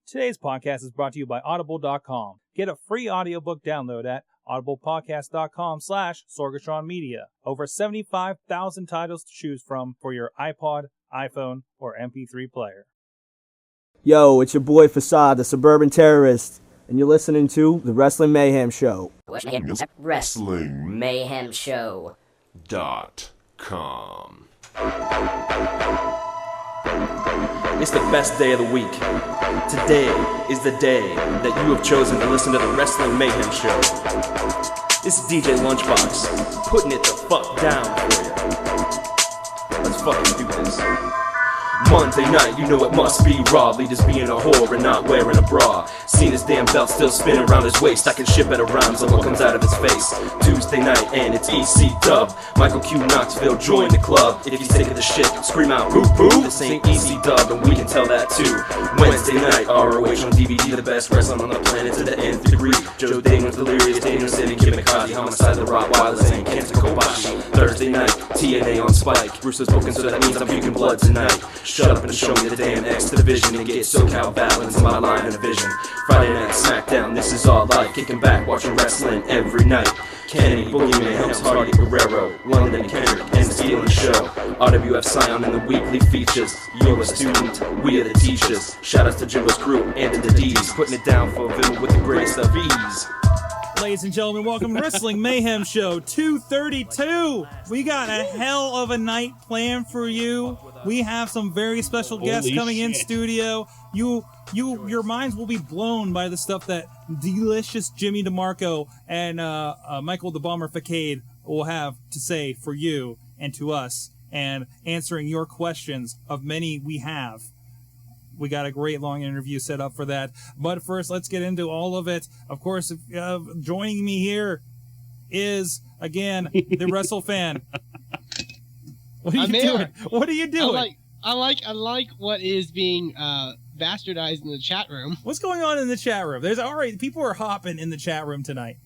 Today's podcast is brought to you by Audible.com. Get a free audiobook download at audiblepodcast.com/SorgatronMedia. Over 75,000 titles to choose from for your iPod, iPhone, or MP3 player. Yo, it's your boy Facade, the Suburban Terrorist, and you're listening to The Wrestling Mayhem Show. Wrestling Mayhem Show.com. It's the best day of the week. Today is the day that you have chosen to listen to the Wrestling Mayhem Show. This is DJLunchbox, putting it the fuck down for you. Let's fucking do this. Monday night, you know it must be raw. Leaders being a whore and not wearing a bra. Seen his damn belt still spinning around his waist. I can shit better rhymes on what comes out of his face. Tuesday night and it's EC Dub. Michael Q Knoxville join the club. If you're sick of the shit, scream out boo boo. This ain't EC Dub and we can tell that too. Wednesday night, ROH on DVD, the best wrestling on the planet to the nth degree. Joe Damon's Delirious, Daniel City, Kimikaze, Homicide, the Rottweilers, and Kenta Kobashi. Thursday night, TNA on Spike. Bruce's spoken, so that means I'm puking blood tonight. Shut up and show me the damn X division and get SoCal balance in my line of vision. Friday night SmackDown, this is all like kicking back, watching wrestling every night. Kenny, Boogeyman, Helms, Hardy, Guerrero, London, Kendrick, and stealing the show. RWF Scion in the weekly features. You're a student, we are the teachers. Shout outs to Jimbo's crew and to the D's, putting it down for Vim with the greatest of ease. Ladies and gentlemen, welcome to Wrestling Mayhem Show 232. We got a hell of a night planned for you. We have some very special guests coming in studio. Your minds will be blown by the stuff that delicious Jimmy DeMarco and Michael the Bomber Facade will have to say for you and to us, and answering your questions of many we have. We got a great long interview set up for that. But first, let's get into all of it. Of course, joining me here is, again, the Wrestle Fan. What are you doing? What are you doing? I like what is being bastardized in the chat room. What's going on in the chat room? There's already people are hopping in the chat room tonight.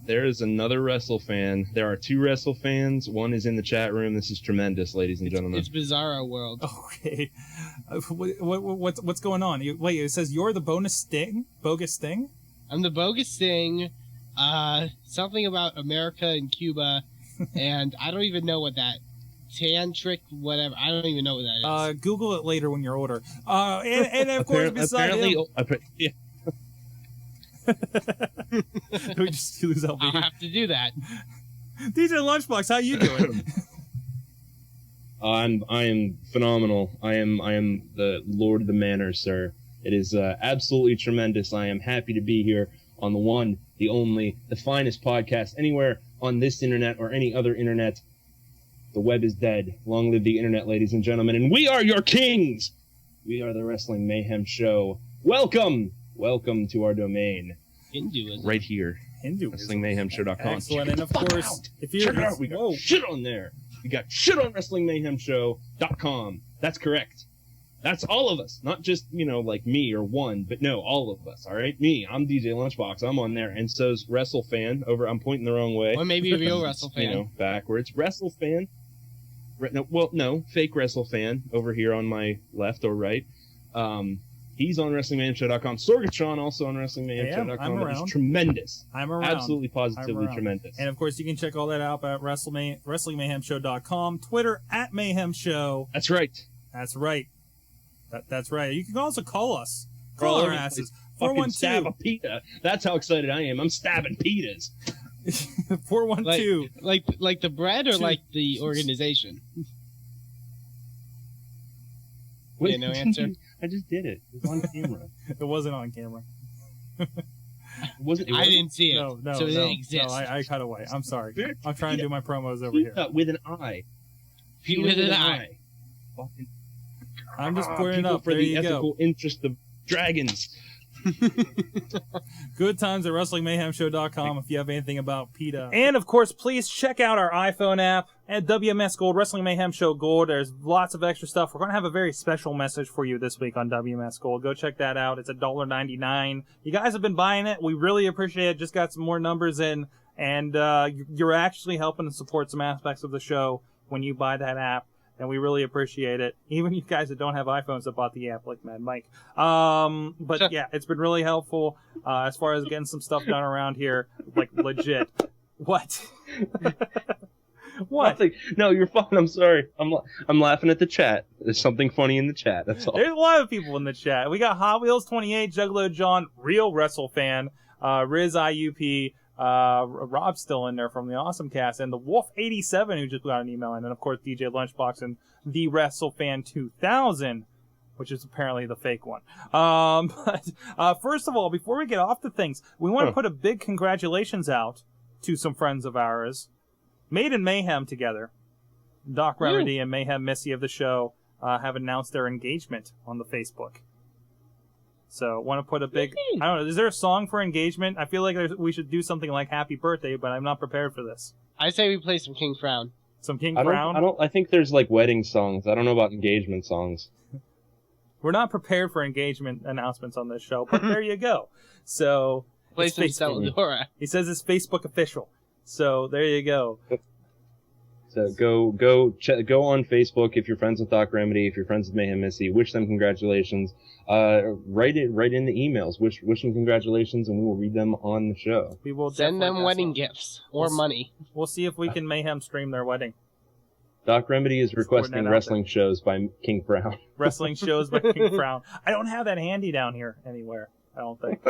There is another Wrestle Fan. There are two Wrestle Fans. One is in the chat room. This is tremendous, ladies and gentlemen. It's Bizarro World. Okay. What's going on? Wait, it says you're the bogus Sting? I'm the bogus Sting. Something about America and Cuba, and I don't even know what that tantric whatever. I don't even know what that is. Google it later when you're older. And of course, beside him, yeah. we just lose I'll have to do that. DJ Lunchbox, how you doing? I am phenomenal. I am the Lord of the Manor, sir. It is absolutely tremendous. I am happy to be here on the one, the only, the finest podcast anywhere on this internet or any other internet. The web is dead. Long live the internet, ladies and gentlemen. And we are your kings. We are the Wrestling Mayhem Show. Welcome to our domain. Hinduism. Right here. Hinduism. WrestlingMayhemShow.com. Excellent. And of course, if you're... We got shit on there. We got shit on WrestlingMayhemShow.com. That's correct. That's all of us. Not just, like me or one, but no, all of us, all right? Me, I'm DJ Lunchbox. I'm on there. And so's WrestleFan over... I'm pointing the wrong way. Or maybe a real WrestleFan. Backwards. WrestleFan. Fake WrestleFan over here on my left or right. He's on WrestlingMayhemShow.com. Sorgatron also on WrestlingMayhemShow.com. I'm around. It's tremendous. I'm around. Absolutely, positively tremendous. And of course, you can check all that out at WrestlingMayhemShow.com. Twitter at Mayhem Show. That's right. That's right. That's right. You can also call us. Call our asses. 412. Stab a pita. That's how excited I am. I'm stabbing pitas. 412. Like the bread or like the organization? Wait, no answer. I just did it. It was on camera. It wasn't on camera. I didn't see it. No, so it didn't exist. No, I cut away. I'm sorry. I'm trying to do my promos over here. With an eye. With an eye. I'm just pouring it up. For there the you ethical go. interest of dragons. Good times at WrestlingMayhemShow.com if you have anything about PETA. And of course, please check out our iPhone app at WMS Gold, Wrestling Mayhem Show Gold. There's lots of extra stuff. We're going to have a very special message for you this week on WMS Gold. Go check that out. It's $1.99. You guys have been buying it. We really appreciate it. Just got some more numbers in, and you're actually helping to support some aspects of the show when you buy that app. and we really appreciate it. Even you guys that don't have iPhones that bought the app, like Mad Mike. But yeah, it's been really helpful as far as getting some stuff done around here, like legit. What? What? Nothing. No, you're fine. I'm sorry. I'm laughing at the chat. There's something funny in the chat. That's all. There's a lot of people in the chat. We got Hot Wheels 28, Juggalo John, Real Wrestle Fan, Riz IUP, Rob's still in there from the Awesome Cast, and the Wolf 87 who just got an email in, and of course DJ Lunchbox and the Wrestle Fan 2000, which is apparently the fake one. But first of all, before we get off to things, we want to put a big congratulations out to some friends of ours. Made in Mayhem together. Doc Remedy and Mayhem Missy of the show have announced their engagement on the Facebook. So, want to put a big... I don't know, is there a song for engagement? I feel like we should do something like Happy Birthday, but I'm not prepared for this. I say we play some King Crown. Some King Crown? I think there's like wedding songs. I don't know about engagement songs. We're not prepared for engagement announcements on this show, but there you go. So... Play some Celadora. He says it's Facebook official. So there you go. So go on Facebook if you're friends with Doc Remedy, if you're friends with Mayhem Missy, wish them congratulations. Write in the emails, wish them congratulations, and we will read them on the show. We will send them wedding gifts or money. We'll see if we can Mayhem stream their wedding. Doc Remedy is requesting wrestling shows by King Brown. Wrestling shows by King Brown. I don't have that handy down here anywhere. I don't think.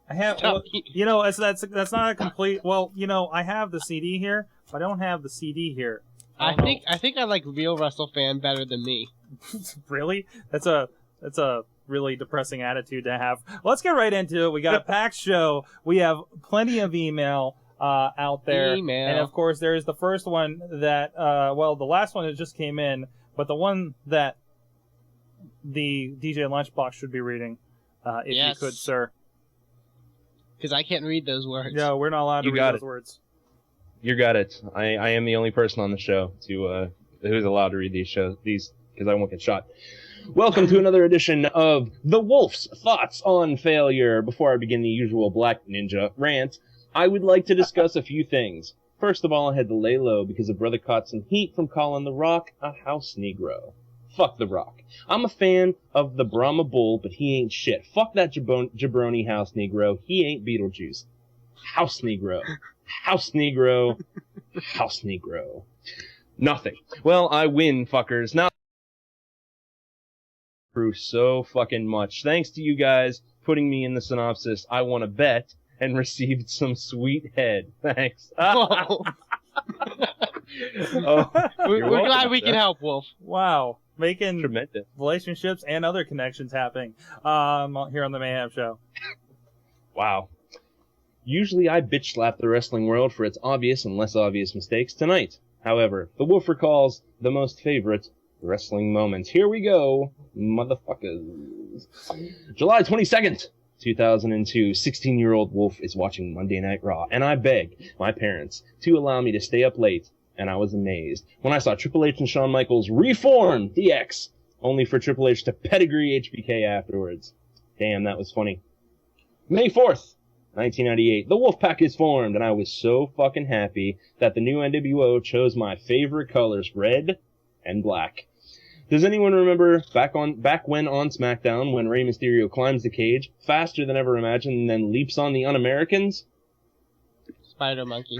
I have, well, you know, that's not a complete. Well, you know, I have the CD here, but I don't have the CD here. I think I like Real Wrestle Fan better than me. Really? That's a really depressing attitude to have. Let's get right into it. We got a packed show. We have plenty of email out there, and of course there's the first one that well, the last one that just came in, but the one that the DJ Lunchbox should be reading, if you could, sir. Because I can't read those words. No, we're not allowed to read those words. You got it. I am the only person on the show who's allowed to read these because I won't get shot. Welcome to another edition of The Wolf's Thoughts on Failure. Before I begin the usual Black Ninja rant, I would like to discuss a few things. First of all, I had to lay low because a brother caught some heat from calling The Rock a house Negro. Fuck The Rock. I'm a fan of the Brahma Bull, but he ain't shit. Fuck that jabroni house Negro. He ain't Beetlejuice. House Negro. House Negro. House Negro. Nothing. Well, I win, fuckers. Now, through so fucking much. Thanks to you guys putting me in the synopsis. I won a bet and received some sweet head. Thanks. We're glad we can help, Wolf. Wow. Making tremendous relationships and other connections happening here on the Mayhem Show. Wow. Usually I bitch slap the wrestling world for its obvious and less obvious mistakes tonight. However, the Wolf recalls the most favorite wrestling moments. Here we go, motherfuckers. July 22nd, 2002, 16-year-old Wolf is watching Monday Night Raw, and I begged my parents to allow me to stay up late, and I was amazed when I saw Triple H and Shawn Michaels reform DX, only for Triple H to pedigree HBK afterwards. Damn, that was funny. May 4th, 1998, the Wolfpack is formed, and I was so fucking happy that the new NWO chose my favorite colors, red and black. Does anyone remember back when on SmackDown when Rey Mysterio climbs the cage faster than ever imagined and then leaps on the Un-Americans? Spider Monkey.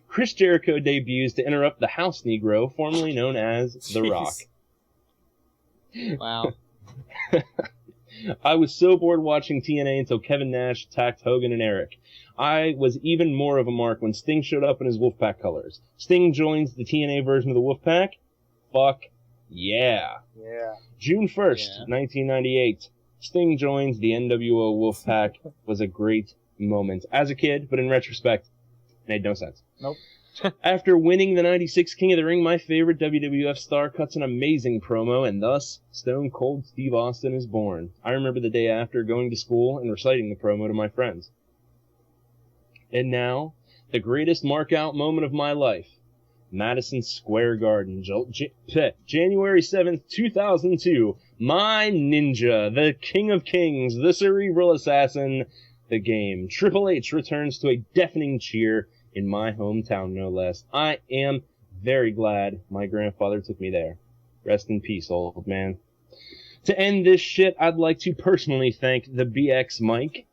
Chris Jericho debuts to interrupt the House Negro, formerly known as The Rock. Wow. I was so bored watching TNA until Kevin Nash attacked Hogan and Eric. I was even more of a mark when Sting showed up in his Wolfpack colors. Sting joins the TNA version of the Wolfpack. Fuck yeah. Yeah. June 1st, 1998. Sting joins the NWO Wolfpack. Was a great moment as a kid, but in retrospect, made no sense. Nope. After winning the 96 King of the Ring, my favorite WWF star cuts an amazing promo, and thus, Stone Cold Steve Austin is born. I remember the day after going to school and reciting the promo to my friends. And now, the greatest mark-out moment of my life. Madison Square Garden, January 7th, 2002. My ninja, the King of Kings, the Cerebral Assassin, the game. Triple H returns to a deafening cheer in my hometown, no less. I am very glad my grandfather took me there. Rest in peace, old man. To end this shit, I'd like to personally thank the BX Mike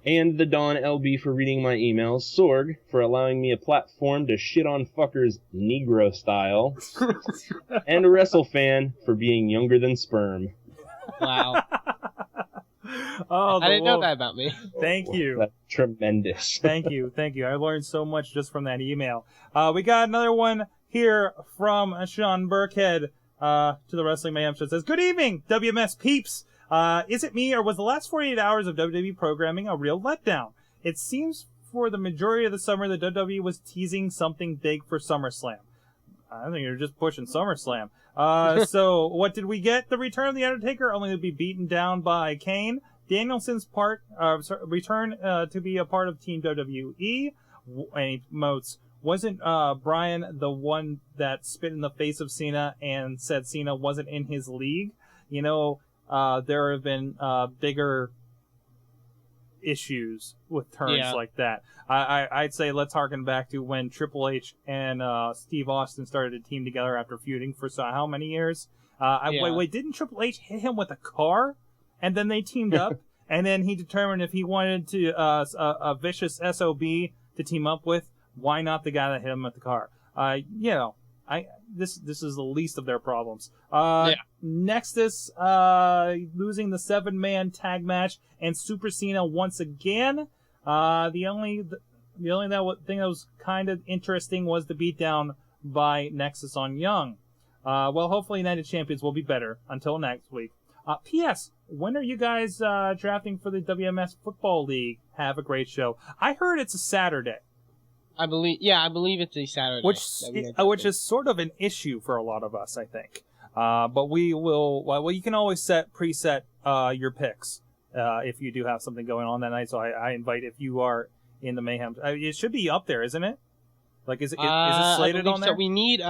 and the Don LB for reading my emails, Sorg for allowing me a platform to shit on fuckers Negro style, and WrestleFan for being younger than sperm. Wow. Oh, I didn't know that about me. Thank you. That's tremendous. Thank you. I learned so much just from that email. We got another one here from Sean Burkhead to the Wrestling Mayhem Show. It says, "Good evening, WMS peeps. Is it me, or was the last 48 hours of WWE programming a real letdown? It seems for the majority of the summer that WWE was teasing something big for SummerSlam." I think you're just pushing SummerSlam. So what did we get? The return of The Undertaker, only to be beaten down by Kane. Danielson's return to be a part of Team WWE. And he promotes, wasn't Brian the one that spit in the face of Cena and said Cena wasn't in his league? You know, there have been bigger issues with turns like that. I'd say let's harken back to when Triple H and Steve Austin started a team together after feuding for how many years? Wait, didn't Triple H hit him with a car? And then they teamed up, and then he determined if he wanted to a vicious SOB to team up with, why not the guy that hit him with the car? This is the least of their problems. Nexus losing the 7-man tag match and Super Cena once again. The only thing that was kind of interesting was the beatdown by Nexus on Young. Well, hopefully United Champions will be better until next week. P.S. When are you guys drafting for the WMS Football League? Have a great show. I heard it's a Saturday. I believe it's a Saturday. Which is sort of an issue for a lot of us, I think. But we will. Well, you can always preset your picks if you do have something going on that night. So I invite, if you are in the Mayhem, it should be up there, isn't it? Like, is it slated on there? So we need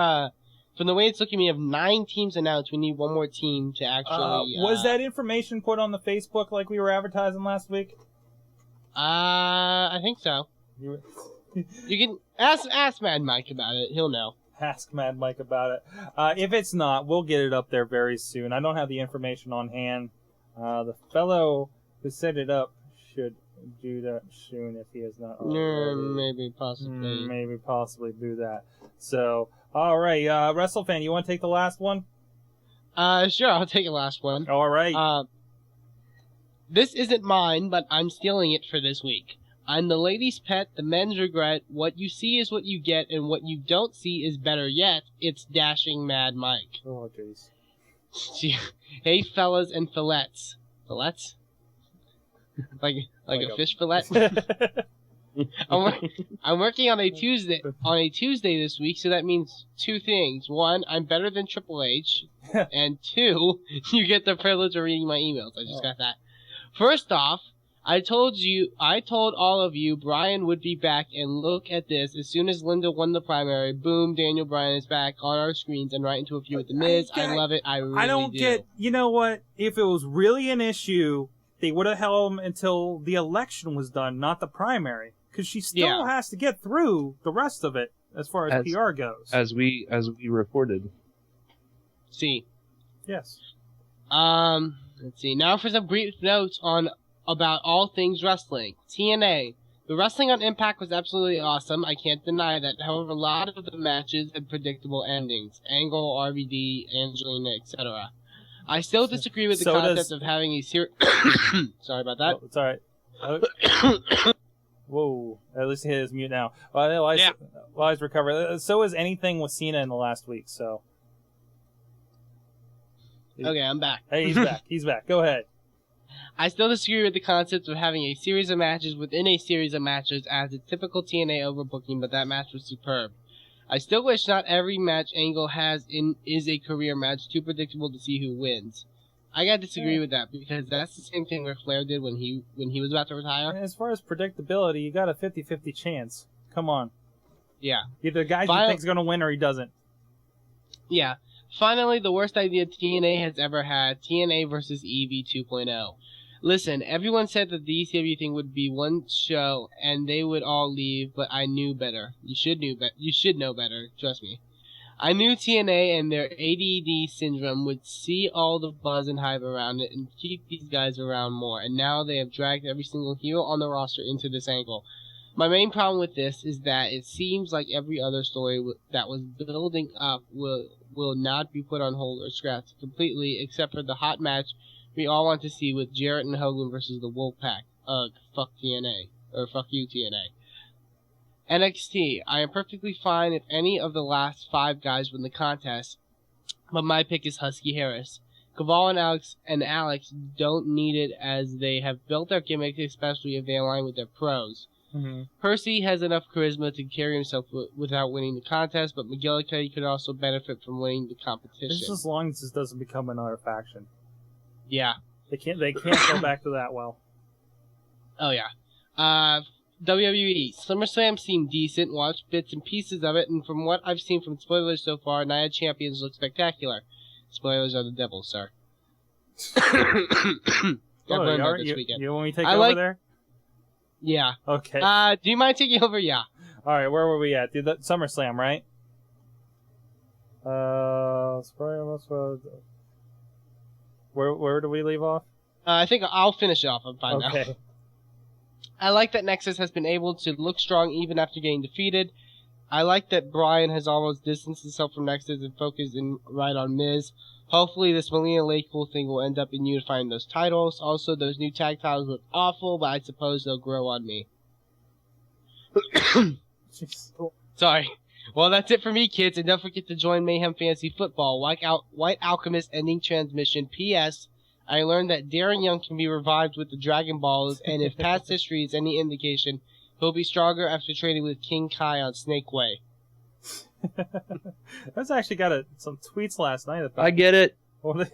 from the way it's looking, we have 9 teams announced. We need one more team to actually. Was that information put on the Facebook like we were advertising last week? I think so. You can ask Mad Mike about it. He'll know. Ask Mad Mike about it. If it's not, we'll get it up there very soon. I don't have the information on hand. The fellow who set it up should do that soon if he has not already. Maybe possibly do that. So, all right, WrestleFan, you want to take the last one? Sure, I'll take the last one. All right. This isn't mine, but I'm stealing it for this week. I'm the ladies' pet, the men's regret. What you see is what you get, and what you don't see is better yet. It's Dashing Mad Mike. Oh, jeez. Hey, fellas and fillets. Fillets? Like a fish fillet? I'm working on a Tuesday this week, so that means 2 things. 1, I'm better than Triple H, and 2, you get the privilege of reading my emails. I just got that. First off, I told all of you Brian would be back, and look at this. As soon as Linda won the primary, boom, Daniel Bryan is back on our screens and right into a feud with The Miz. I love it. I really do. You know what? If it was really an issue, they would have held him until the election was done, not the primary. Because she still has to get through the rest of it as far as PR goes. As we reported. See. Yes. Let's see. Now for some brief notes about all things wrestling. TNA. The wrestling on Impact was absolutely awesome. I can't deny that. However, a lot of the matches had predictable endings. Angle, RVD, Angelina, etc. I still disagree with the concept of having a series... Sorry about that. Oh, it's alright. Whoa. At least he hit his mute now. While he's recovering. So is anything with Cena in the last week, so... Okay, I'm back. Hey, he's back. He's back. Go ahead. I still disagree with the concept of having a series of matches within a series of matches as a typical TNA overbooking, but that match was superb. I still wish not every match Angle has is a career match, too predictable to see who wins. I gotta disagree with that, because that's the same thing Ric Flair did when he was about to retire. As far as predictability, you got a 50-50 chance. Come on. Yeah. Either the guy you think's gonna win or he doesn't. Yeah. Finally, the worst idea TNA has ever had, TNA versus EV 2.0. Listen, everyone said that the ECW thing would be one show and they would all leave, but I knew better. You should know better, trust me. I knew TNA and their ADD syndrome would see all the buzz and hype around it and keep these guys around more, and now they have dragged every single heel on the roster into this angle. My main problem with this is that it seems like every other story that was building up will not be put on hold or scrapped completely, except for the hot match we all want to see with Jarrett and Hogan versus the Wolfpack. Ugh, fuck TNA. Or fuck you, TNA. NXT, I am perfectly fine if any of the last 5 guys win the contest, but my pick is Husky Harris. Caval and Alex don't need it as they have built their gimmicks, especially if they align with their pros. Mm-hmm. Percy has enough charisma to carry himself without winning the contest, but McGillicuddy could also benefit from winning the competition. Just as long as this doesn't become another faction. Yeah. They can't go back to that well. Oh, yeah. WWE. SummerSlam seemed decent, watched bits and pieces of it, and from what I've seen from spoilers so far, Nia Champions look spectacular. Spoilers are the devil, sir. You want me to take over there? Yeah. Okay. Do you mind taking over? Yeah. All right, where were we at? SummerSlam, right? Where do we leave off? I think I'll finish it off. I'm fine now. Okay. I like that Nexus has been able to look strong even after getting defeated. I like that Bryan has almost distanced himself from Nexus and focused right on Miz. Hopefully this Melina Lake-Cool thing will end up in unifying those titles. Also, those new tag titles look awful, but I suppose they'll grow on me. Sorry. Well, that's it for me, kids, and don't forget to join Mayhem Fantasy Football. White Alchemist ending transmission. P.S. I learned that Darren Young can be revived with the Dragon Balls, and if past history is any indication, he'll be stronger after training with King Kai on Snake Way. I was actually got some tweets last night about. I get it. Hold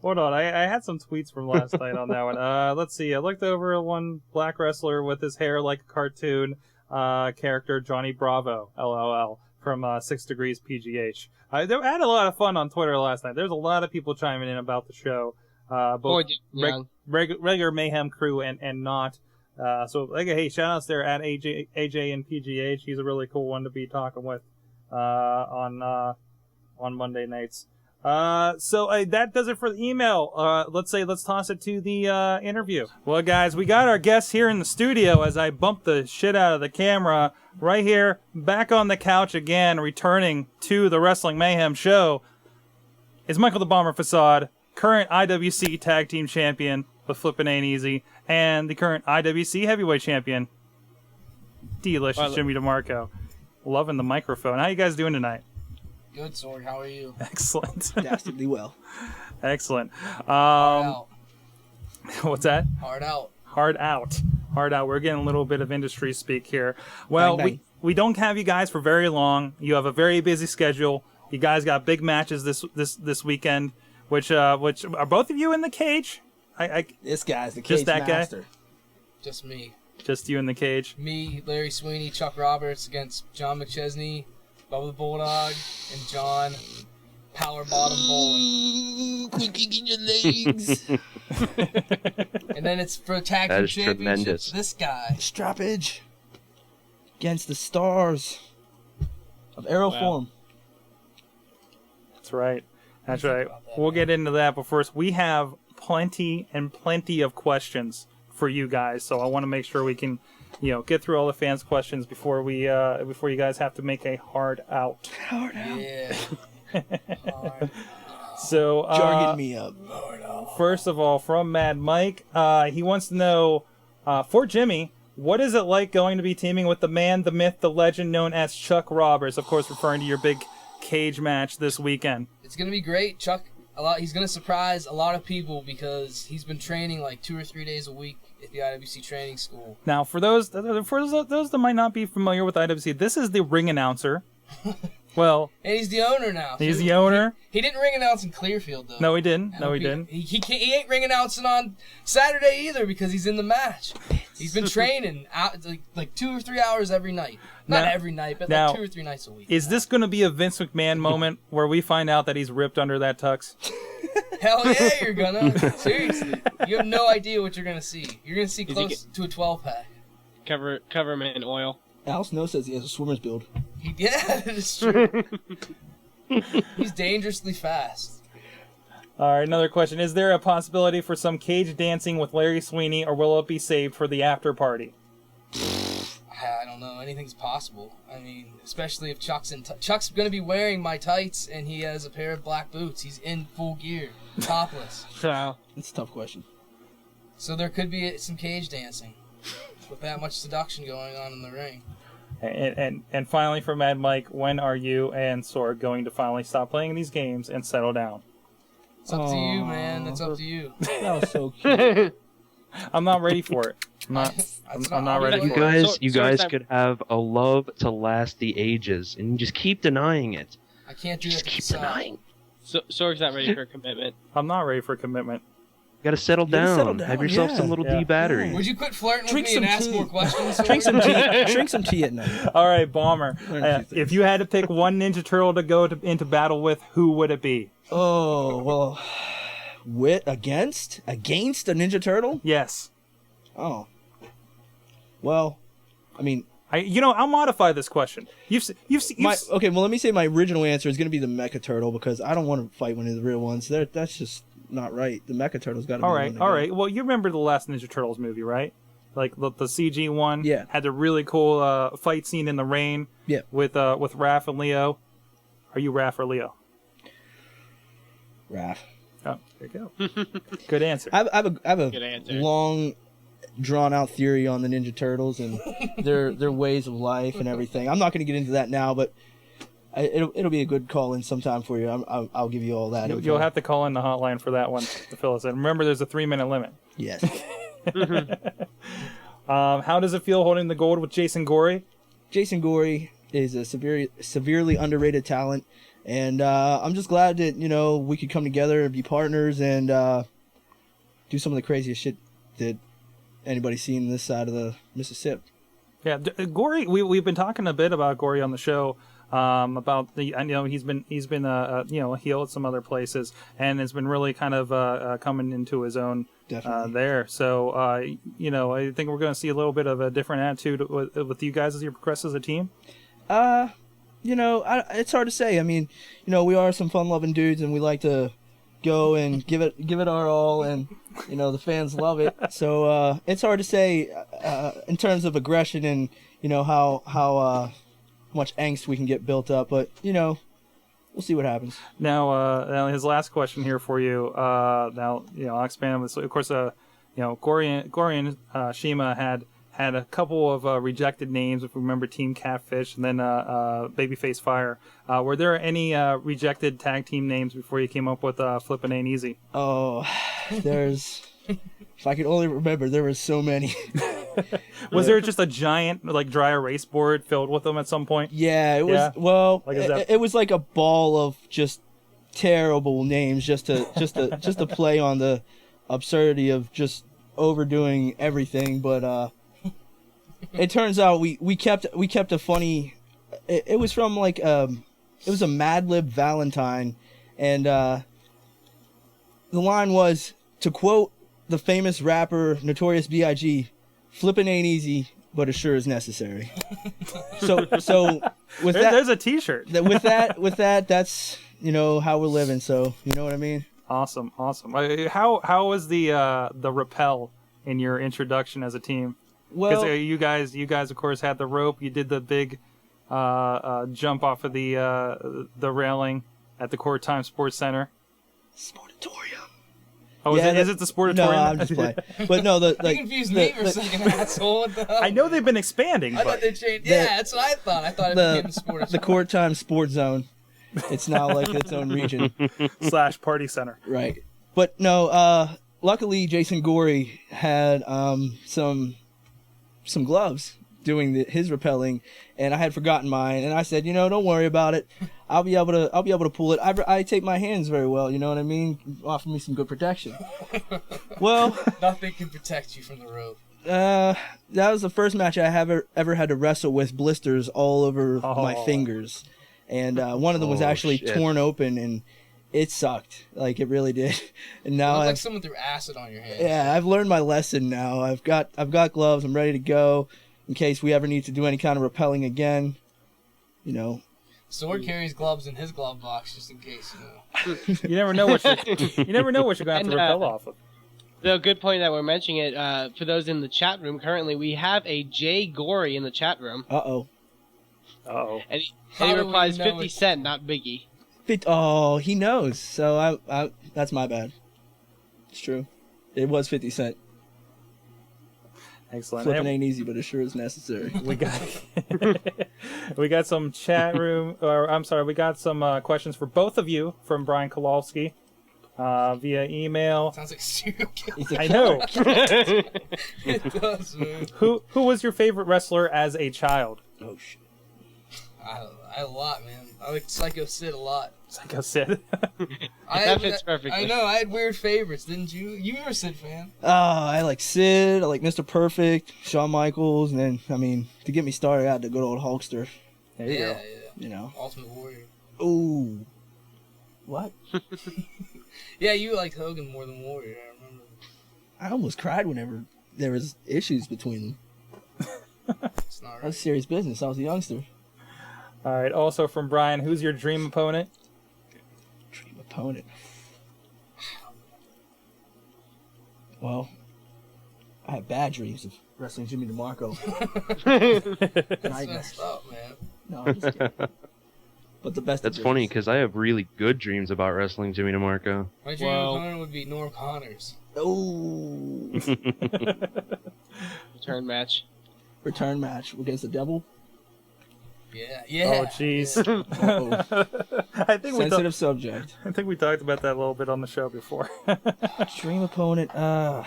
on, I had some tweets from last night on that one. Let's see. I looked over one black wrestler with his hair like a cartoon character, Johnny Bravo, LOL, from 6 Degrees PGH. I had a lot of fun on Twitter last night. There's a lot of people chiming in about the show, both regular Mayhem crew and not. So, hey, shout-outs there at AJ and PGH. He's a really cool one to be talking with on Monday nights. So that does it for the email. Let's toss it to the interview. Well, guys, we got our guests here in the studio as I bump the shit out of the camera. Right here, back on the couch again, returning to the Wrestling Mayhem show, is Michael the Bomber Facade, current IWC Tag Team Champion with Flippin' Ain't Easy, and the current IWC Heavyweight Champion, Delicious Jimmy DeMarco. Loving the microphone. How you guys doing tonight? Good, Sorg. How are you? Excellent. Dastardly well. Excellent. Hard out. What's that? Hard out. Hard out. Hard out. We're getting a little bit of industry speak here. Well, bang, bang. We don't have you guys for very long. You have a very busy schedule. You guys got big matches this weekend. Which are both of you in the cage? This guy's the cage just that master. Guy? Just me. Just you in the cage? Me, Larry Sweeney, Chuck Roberts against John McChesney, Bubba the Bulldog, and John Power Bottom Bowling. Quick in your legs. And then it's for tag team championship. Tremendous. This guy. Strappage against the stars of Aeroform. That's right. That's right. We'll get into that, but first we have plenty of questions for you guys. So I want to make sure we can, get through all the fans' questions before you guys have to make a hard out. Hard out. Yeah. So jargon me up. First of all, from Mad Mike, he wants to know, for Jimmy, what is it like going to be teaming with the man, the myth, the legend known as Chuck Roberts? Of course, referring to your big cage match this weekend. It's gonna be great. Chuck, he's gonna surprise a lot of people because he's been training like 2 or 3 days a week at the IWC training school. Now, for those that might not be familiar with IWC, this is the ring announcer. Well, and he's the owner now. He's the owner. He didn't ring announce in Clearfield though. No, he didn't. No, he didn't. He ain't ring announcing on Saturday either because he's in the match. He's been training out like 2 or 3 hours every night. Not every night, but like 2 or 3 nights a week. Is this going to be a Vince McMahon moment where we find out that he's ripped under that tux? Hell yeah, you're gonna. Seriously. You have no idea what you're gonna see. You're gonna see Did you close to a 12-pack. Cover him in oil. Al Snow says he has a swimmer's build. Yeah, that is true. He's dangerously fast. All right, another question. Is there a possibility for some cage dancing with Larry Sweeney, or will it be saved for the after party? I don't know. Anything's possible. I mean, especially if Chuck's Chuck's going to be wearing my tights, and he has a pair of black boots. He's in full gear, topless. So, It's a tough question. So there could be some cage dancing with that much seduction going on in the ring. And finally, for Mad Mike, when are you and Sorg going to finally stop playing these games and settle down? It's up to you, man. It's up to you. That was so cute. I'm not ready for it. I'm not ready You for it. guys, So could have a love to last the ages, and you just keep denying it. I can't do Just that. keep denying. Sorg's not ready for a commitment. I'm not ready for commitment. You gotta settle gotta down. settle down, Have yourself yeah. some little D battery. Would you quit flirting Drink with me and some ask tea. more questions? Drink some tea. Drink some tea at night. All right, Bomber. Learn a few things. If you had to pick one Ninja Turtle to go into battle with, who would it be? Oh, well, against a Ninja Turtle? Yes. Oh. Well, I mean, I'll modify this question. okay, well, let me say my original answer is going to be the Mecha Turtle because I don't want to fight one of the real ones. That's just not right. The Mecha Turtle's got to be All the right, one to all go. right. Well, you remember the last Ninja Turtles movie, right? Like the CG one. Yeah. Had the really cool fight scene in the rain. Yeah. With Raph and Leo. Are you Raph or Leo? Raph. Oh, there you go. Good answer. I have a Good answer. long, drawn-out theory on the Ninja Turtles and their ways of life and everything. I'm not going to get into that now, but it'll be a good call-in sometime for you. I'll give you all that. You'll have to call in the hotline for that one to fill us in. Remember, there's a 3-minute limit. Yes. How does it feel holding the gold with Jason Gorey? Jason Gorey is a severely underrated talent, and I'm just glad that we could come together and be partners and do some of the craziest shit that anybody's seen this side of the Mississippi. Yeah, Gorey. We've been talking a bit about Gorey on the show. About he's been a heel at some other places and has been really kind of coming into his own there. So I think we're going to see a little bit of a different attitude with you guys as you progress as a team. It's hard to say. I mean, we are some fun-loving dudes, and we like to go and give it our all, and the fans love it. So it's hard to say in terms of aggression and how much angst we can get built up, but we'll see what happens. Now his last question here for you. I'll expand on this. Of course, Gorey and Shima had a couple of rejected names, if you remember Team Catfish and then Babyface Fire. Were there any rejected tag team names before you came up with Flippin' Ain't Easy? Oh, there's... if I could only remember, there were so many. Was there just a giant dry erase board filled with them at some point? Yeah, it was. Yeah? Well, Like, is that- it was like a ball of just terrible names, just to play on the absurdity of just overdoing everything. But it turns out we kept a funny. It was from it was a Mad Lib Valentine, and the line was, to quote the famous rapper Notorious B.I.G., "Flippin' ain't easy, but it sure is necessary." So with that, There's a T-shirt. with that, that's how we're living. So you know what I mean. Awesome. How was the rappel in your introduction as a team? Because Well, you guys of course had the rope. You did the big jump off of the railing at the Court Time Sports Center. Sportatorium. Oh, Yeah, is it the Sportatorium? No, I'm just playing. But no, You confused me for a second, asshole. What the hell? I know they've been expanding, I thought but they changed. Yeah, that's what I thought. I thought it became the sport. the Court Time Sports Zone. It's now like its own region. / party center. Right. But no, luckily Jason Gorey had some gloves doing his rappelling, and I had forgotten mine, and I said, don't worry about it. I'll be able to pull it. I take my hands very well, you know what I mean? Offer me some good protection. Well, Nothing can protect you from the rope. that was the first match I ever had to wrestle with blisters all over my fingers. And one of them was actually shit. torn open, and it sucked. Like, it really did. And It now looked like someone threw acid on your hands. yeah, I've learned my lesson now. I've got gloves. I'm ready to go in case we ever need to do any kind of rappelling again. You know. Sorg carries gloves in his glove box just in case. You know. You never know what you're gonna have to repel off of. The good point that we're mentioning it, for those in the chat room, currently we have a Jay Gory in the chat room. Uh-oh. Uh-oh. And How he do we replies know 50 it's- Cent, not Biggie. Oh, he knows. So I that's my bad. It's true. It was 50 Cent. Excellent. Flipping And ain't easy, but it sure is necessary. we got some chat room, or I'm sorry, we got some questions for both of you from Brian Kowalski via email. Sounds like a serial killer. He's a I know. It does, man. Who was your favorite wrestler as a child? Oh shit. I a lot, man. I like Psycho Sid a lot. Psycho Sid. That fits perfectly. I know. I had weird favorites, didn't you? You were a Sid fan. I like Sid, I like Mr. Perfect, Shawn Michaels, and then, I mean, to get me started, I had the good old Hulkster, There you go. Yeah. you know. Ultimate Warrior. Ooh. What? Yeah, you liked Hogan more than Warrior. I remember. I almost cried whenever there was issues between them. It's not That was right. serious business. I was a youngster. All right. Also from Brian, who's your dream opponent? Dream opponent. Well, I had bad dreams of wrestling Jimmy DeMarco. That's Nightmares. messed up, man. No, I'm just kidding. But the best. That's of funny business. because I have really good dreams about wrestling Jimmy DeMarco. My dream Well- opponent would be Norm Connors. Ooh. Return match. Return match against the devil. Yeah. Oh, jeez. Uh-oh. I think Sensitive subject. I think we talked about that a little bit on the show before. Dream opponent. I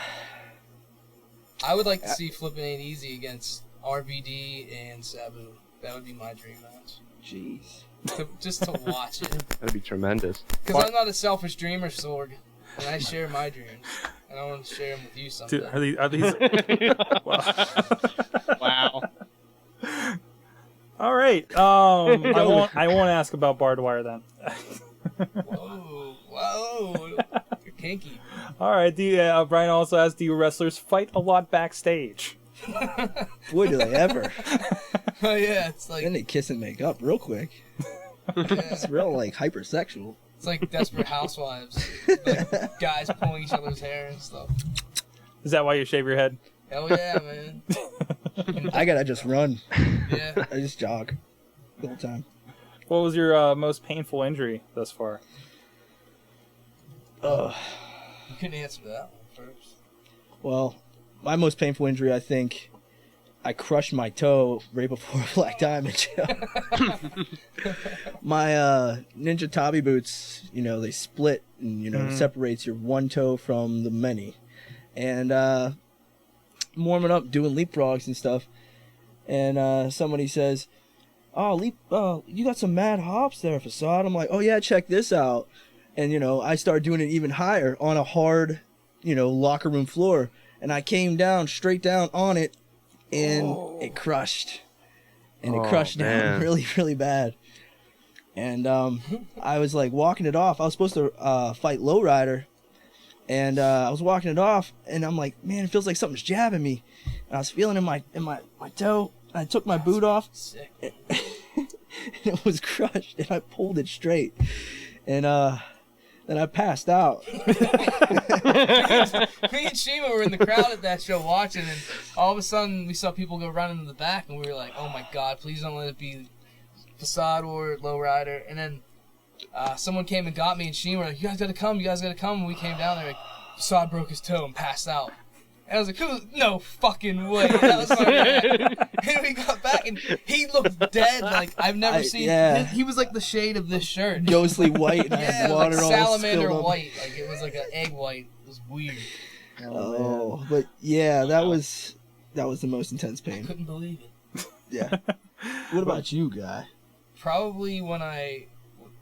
would like to see Flippin' Ain't Easy against RVD and Sabu. That would be my dream match. Jeez. Just to watch it. That'd be tremendous. Because I'm not a selfish dreamer, Sorg. And I share my dreams. And I want to share them with you someday. Dude, are these? Wow. All right. I won't ask about barbed wire then. Whoa. You're kinky. All right. Brian also asks, do you wrestlers fight a lot backstage? Boy, do they ever. Oh, yeah. It's like, Then they kiss and make up real quick. It's real, like, hypersexual. it's like Desperate Housewives. Like, guys pulling each other's hair and stuff. Is that why you shave your head? Hell yeah, man. I gotta just run. Yeah. I just jog the whole time. What was your most painful injury thus far? You couldn't answer that one first. Well, my most painful injury, I think, I crushed my toe right before a Black Diamond show. My Ninja Tabi boots, they split and, separates your one toe from the many. And I'm warming up, doing leapfrogs and stuff. And somebody says, you got some mad hops there, Facade. I'm like, oh yeah, check this out. And, I started doing it even higher on a hard, locker room floor. And I came down, straight down on it, and it crushed. And it crushed down really, really bad. And I was like walking it off. I was supposed to fight Lowrider. And I was walking it off, and I'm like, man, it feels like something's jabbing me. And I was feeling in my toe. I took my boot off. Sick. And it was crushed, and I pulled it straight. And then I passed out. Me and Shima were in the crowd at that show watching, and all of a sudden we saw people go running in the back, and we were like, oh my god, please don't let it be Facade or Lowrider. And then someone came and got me, and Shima were like, you guys gotta come. And we came down there, like, Facade broke his toe and passed out. And I was like, no fucking way. That was my man. And we got back, and he looked dead. Like, I've never seen. yeah. He was like the shade of this shirt. Ghostly white, and I Yeah, had it was water like all salamander spilled up. white. Like, it was like an egg white. It was weird. Oh, but yeah, that was the most intense pain. Couldn't believe it. Yeah. What about you, guy? Probably when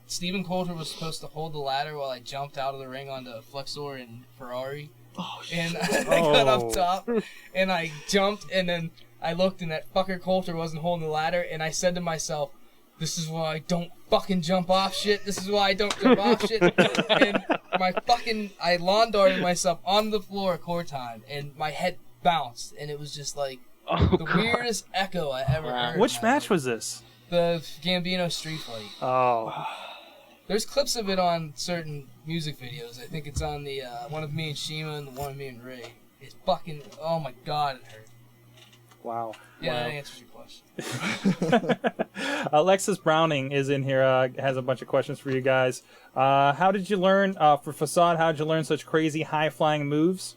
Steven Coulter was supposed to hold the ladder while I jumped out of the ring onto Flexor and Ferrari. Oh, And I got up top, and I jumped, and then I looked, and that fucker Coulter wasn't holding the ladder, and I said to myself, this is why I don't fucking jump off shit. This is why I don't jump off shit. And I lawn darted myself on the floor core time, and my head bounced, and it was just like the weirdest echo I ever heard. Which match was this? The Gambino street fight. Oh. There's clips of it on certain music videos. I think it's on the one of me and Shima and the one of me and Ray. It's fucking, oh my god, it hurt. Wow. Yeah, Wow. that answers your question. Alexis Browning is in here, has a bunch of questions for you guys. How did you learn, for Facade, how did you learn such crazy high-flying moves?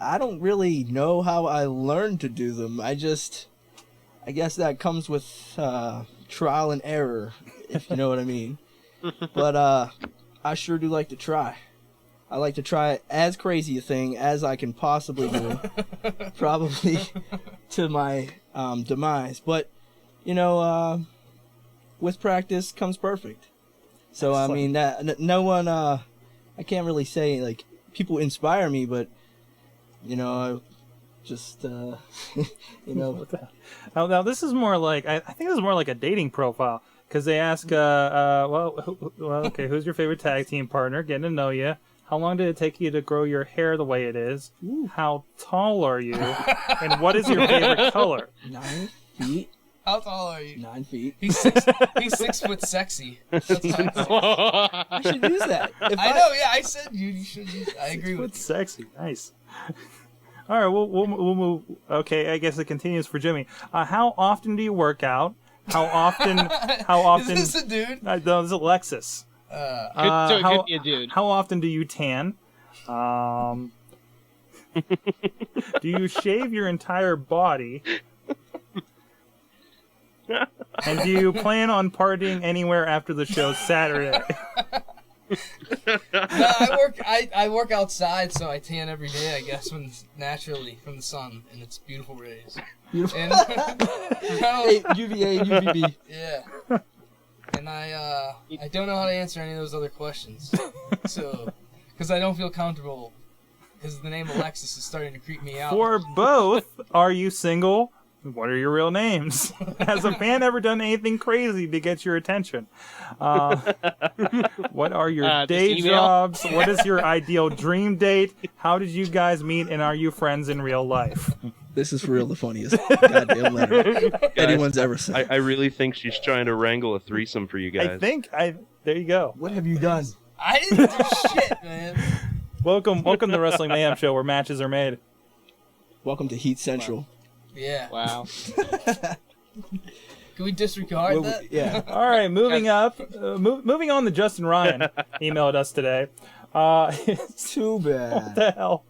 I don't really know how I learned to do them. I guess that comes with trial and error, if you know what I mean. But I sure do like to try. I like to try as crazy a thing as I can possibly do, probably to my demise. But, with practice comes perfect. So, I mean, no one, I can't really say, like, people inspire me, but, I just, Now, this is more like, I think this is more like a dating profile, because they ask, okay, who's your favorite tag team partner? Getting to know you. How long did it take you to grow your hair the way it is? Ooh. How tall are you? And what is your favorite color? 9 feet. How tall are you? 9 feet. He's 6 foot sexy. That's I should use that. I know, yeah, I said you should use I agree with you. Sexy, nice. All right, we'll move. Okay, I guess it continues for Jimmy. How often do you work out? How often? Is this a dude? No, this is Alexis. Could be a dude. How often do you tan? Do you shave your entire body? And do you plan on partying anywhere after the show Saturday? No, I work outside, so I tan every day, I guess, naturally from the sun and its beautiful rays. Beautiful. And, UVA, UVB. Yeah. And I don't know how to answer any of those other questions. So, because I don't feel comfortable, because the name Alexis is starting to creep me out. For both, are you single? What are your real names? Has a fan ever done anything crazy to get your attention? What are your day jobs? What is your ideal dream date? How did you guys meet, and are you friends in real life? This is for real the funniest goddamn letter anyone's ever said. I really think she's trying to wrangle a threesome for you guys. There you go. What have you done? I didn't do shit, man. Welcome to the Wrestling Mayhem Show, where matches are made. Welcome to Heat Central. Yeah. Wow. Can we disregard that? Yeah. All right, moving on to Justin Ryan emailed us today. It's too bad. What the hell?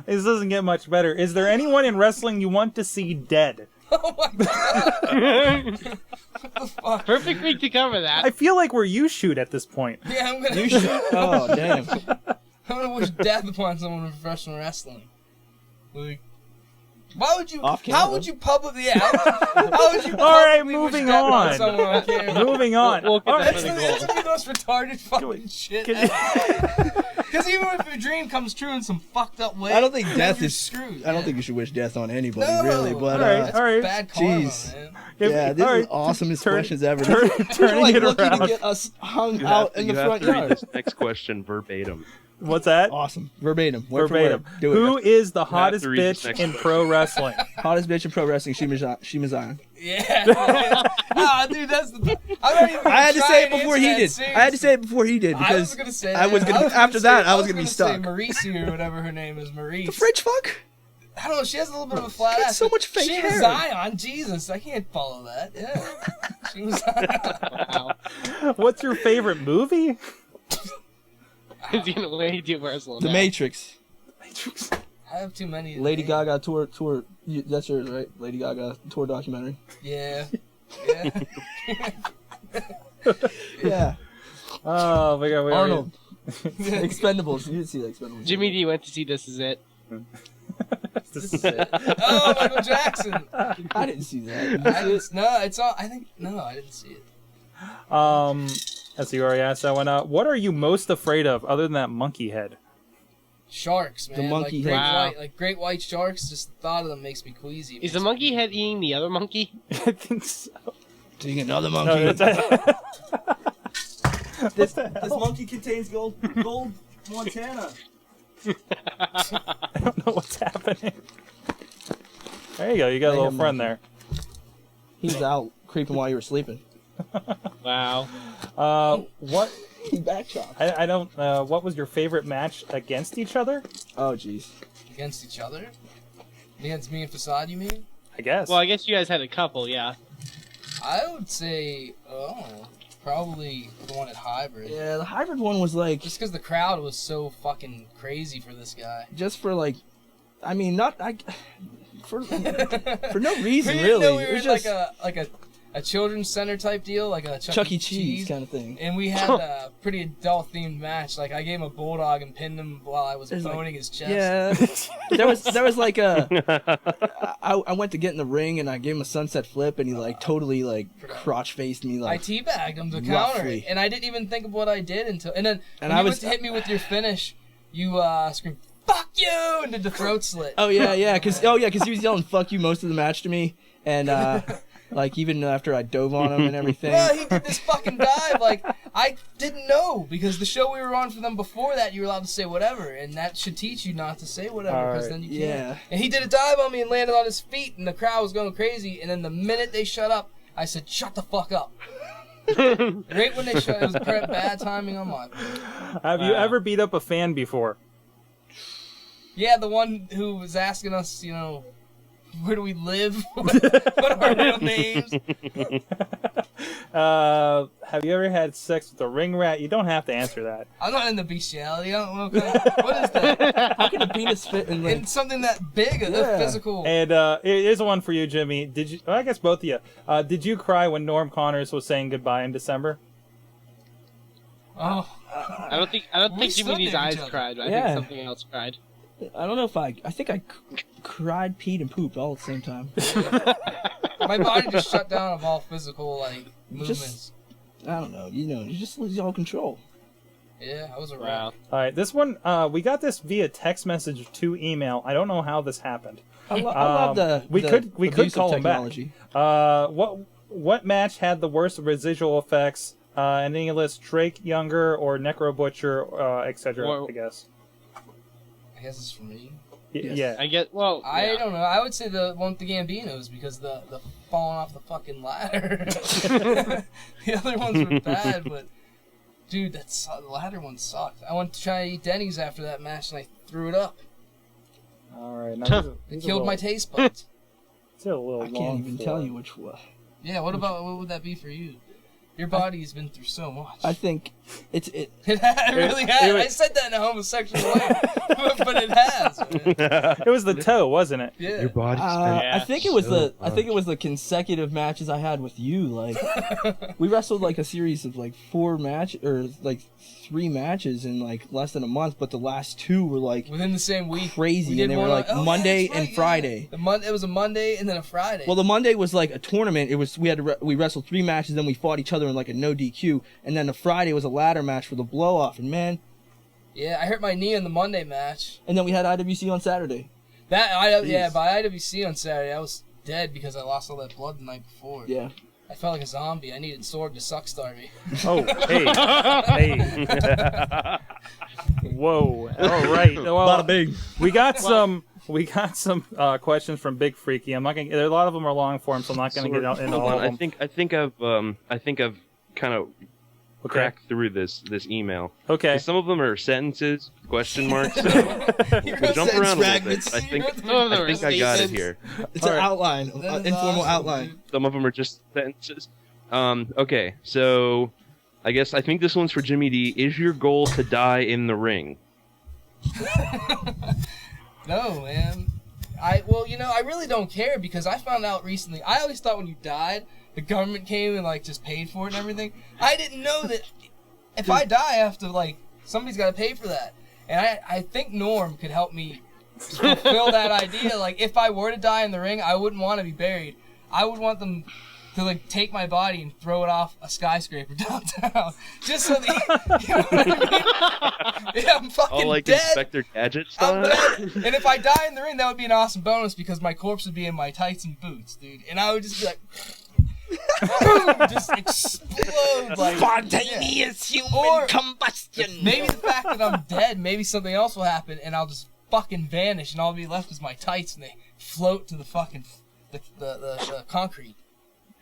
This doesn't get much better. Is there anyone in wrestling you want to see dead? Oh my god. What the fuck? Perfect week to cover that. I feel like we're you shoot at this point. Yeah, I'm gonna. You should. Oh, damn. I'm gonna wish death upon someone in professional wrestling. Like, why would you? How would you publicly? Yeah. How would you? All right, publicly wish moving death upon on. someone on camera? Moving on. We'll get All that right. for the That's goal. the most retarded fucking shit. Because even if your dream comes true in some fucked up way, I don't think then death you're is screwed. I don't think you should wish death on anybody, No. really. But All right, That's all right. bad karma, Jeez. man. yeah, this All is right. awesomest Turn- questions ever. turn- You're turning like it looking around. to get us hung You out have in the to front read yard. this next question verbatim. What's that? Awesome. Verbatim. Word for Verbatim. word. Do Who it. is the have to hottest read this bitch next in question. pro wrestling? Hottest bitch in pro wrestling, Shima Zion. Yeah. Ah, dude, that's the. I'm not even. I had to try say it and before answer he that did. seriously. I had to say it before he did I because was gonna say. I was that. gonna. After that, I was gonna be say stuck. Maurice or whatever her name is, Maurice. The fridge fuck? I don't know. She has a little bit of a flat Got ass. so but much fake she hair. was Zion. Jesus, I can't follow that. Yeah. She was Zion. What's your favorite movie? Is he gonna way too personal? The now. Matrix. I have too many. Lady Gaga tour. That's yours, right? Lady Gaga tour documentary. Yeah. Yeah. Yeah. Oh my god, wait, Arnold. Expendables. You didn't see that Expendables. Jimmy D went to see This Is It. This is it. Oh, Michael Jackson. I didn't see that. I didn't, no, it's all. I think no, I didn't see it. Let's see, you already asked that one. What are you most afraid of other than that monkey head? Sharks, man. The monkey like head. great white sharks. Just the thought of them makes me queasy. Is the monkey head eating the other monkey? I think so. Seeing another No, monkey. that's This monkey contains gold Montana. I don't know what's happening. There you go. You got a little Mayhem friend monkey. there. He was out creeping while you were sleeping. Wow. What? He backshot. I don't. What was your favorite match against each other? Oh, jeez. Against each other? Against me and Facade, you mean? I guess. Well, I guess you guys had a couple, yeah. I would say, probably the one at Hybrid. Yeah, the hybrid one was like Just because the crowd was so fucking crazy for this guy. just for like, I mean, not for no reason We didn't really. know we It were was in just like a children's center type deal, like a Chuck E. Cheese kind of thing. And we had a pretty adult themed match. Like I gave him a bulldog and pinned him while I was There's, like- boning his chest. Yeah, there was like I went to get in the ring and I gave him a sunset flip and he like totally like crotch faced me I like. teabagged him to counter roughly. it, and I didn't even think of what I did until. And then And when I you was- went to hit me with your finish, you screamed "fuck you" and did the throat slit. Oh yeah, because he was yelling "fuck you" most of the match to me, and like even after I dove on him and everything. Well, he did this fucking dive. Like I didn't know because the show we were on for them before that, you were allowed to say whatever, and that should teach you not to say whatever because then you can't. Yeah. And he did a dive on me and landed on his feet, and the crowd was going crazy. And then the minute they shut up, I said, "Shut the fuck up." Right when they shut, it was bad timing on my part. Have you ever beat up a fan before? Yeah, the one who was asking us, where do we live? What are our real names? Have you ever had sex with a ring rat? You don't have to answer that. I'm not into bestiality. I don't know what is that? How can a penis fit in like? In something that big, a Yeah. physical. And here's one for you, Jimmy. Did you? Well, I guess both of you. Did you cry when Norm Connors was saying goodbye in December? Oh, I don't think We Jimmy stood D's near eyes each other. cried. I Yeah. think something else cried. I don't know if I think I cried, peed, and pooped all at the same time. my body just shut down of all physical movements. I don't know. You just lose all control. Yeah, I was a Wow. wreck. All right, this one we got this via text message to email. I don't know how this happened. I love the we could abuse of call him back. technology. What match had the worst residual effects? Any list Drake Younger or Necro Butcher, etc. Or- I guess. I guess it's for me. Yes. Yeah. I get well. I yeah. don't know. I would say the one with the Gambinos because the falling off the fucking ladder. The other ones were bad, but dude, the ladder one sucked. I went to try to eat Denny's after that match and I threw it up. All right. Now, It killed my taste buds. It's a little I long can't even for- tell you which one. Yeah, what would that be for you? Your body's been through so much. I think it. It really has. it was- I said that in a homosexual way, but it has. Man. It was the toe, wasn't it? Yeah. Your body's I think it was the consecutive matches I had with you. Like we wrestled like a series of like 3 matches in like less than a month, but the last 2 were like Within the same week. crazy, we did and they were one like on- Monday that's right, and Friday. Yeah. It was a Monday and then a Friday. Well, the Monday was like a tournament. It was we wrestled 3 matches, then we fought each other in like a no DQ, and then the Friday was a ladder match for the blow off. And man, yeah, I hurt my knee in the Monday match. and then we had IWC on Saturday. By Jeez. IWC on Saturday, I was dead because I lost all that blood the night before. Yeah. I felt like a zombie. I needed Sorg to suck star me. Oh, hey, hey. Whoa. All right. Well, big. we got some questions from Big Freaky. I'm not gonna. A lot of them are long form, so I'm not gonna get out into Hold all on, of them. I think I've kind of cracked through this email. Okay. Some of them are sentences, question marks. So You we'll jump around a little bit. fragments. I think Oh, I got it statements. here. It's All an right. outline, That is informal awesome, outline. dude. Some of them are just sentences. Okay, so I think this one's for Jimmy D. Is your goal to die in the ring? No, man. I really don't care because I found out recently. I always thought when you died, the government came and just paid for it and everything. I didn't know that if I die, I have to somebody's got to pay for that. And I think Norm could help me fulfill that idea. Like if I were to die in the ring, I wouldn't want to be buried. I would want them to like take my body and throw it off a skyscraper downtown, just so that you know what I mean? Yeah, I'm fucking All like dead. Inspector Gadget I'm style. dead. And if I die in the ring, that would be an awesome bonus because my corpse would be in my tights and boots, dude. And I would just be like, boom, just explode like Spontaneous human combustion. Maybe the fact that I'm dead, maybe something else will happen, and I'll just fucking vanish, and all I'll be left is my tights, and they float to the fucking the concrete.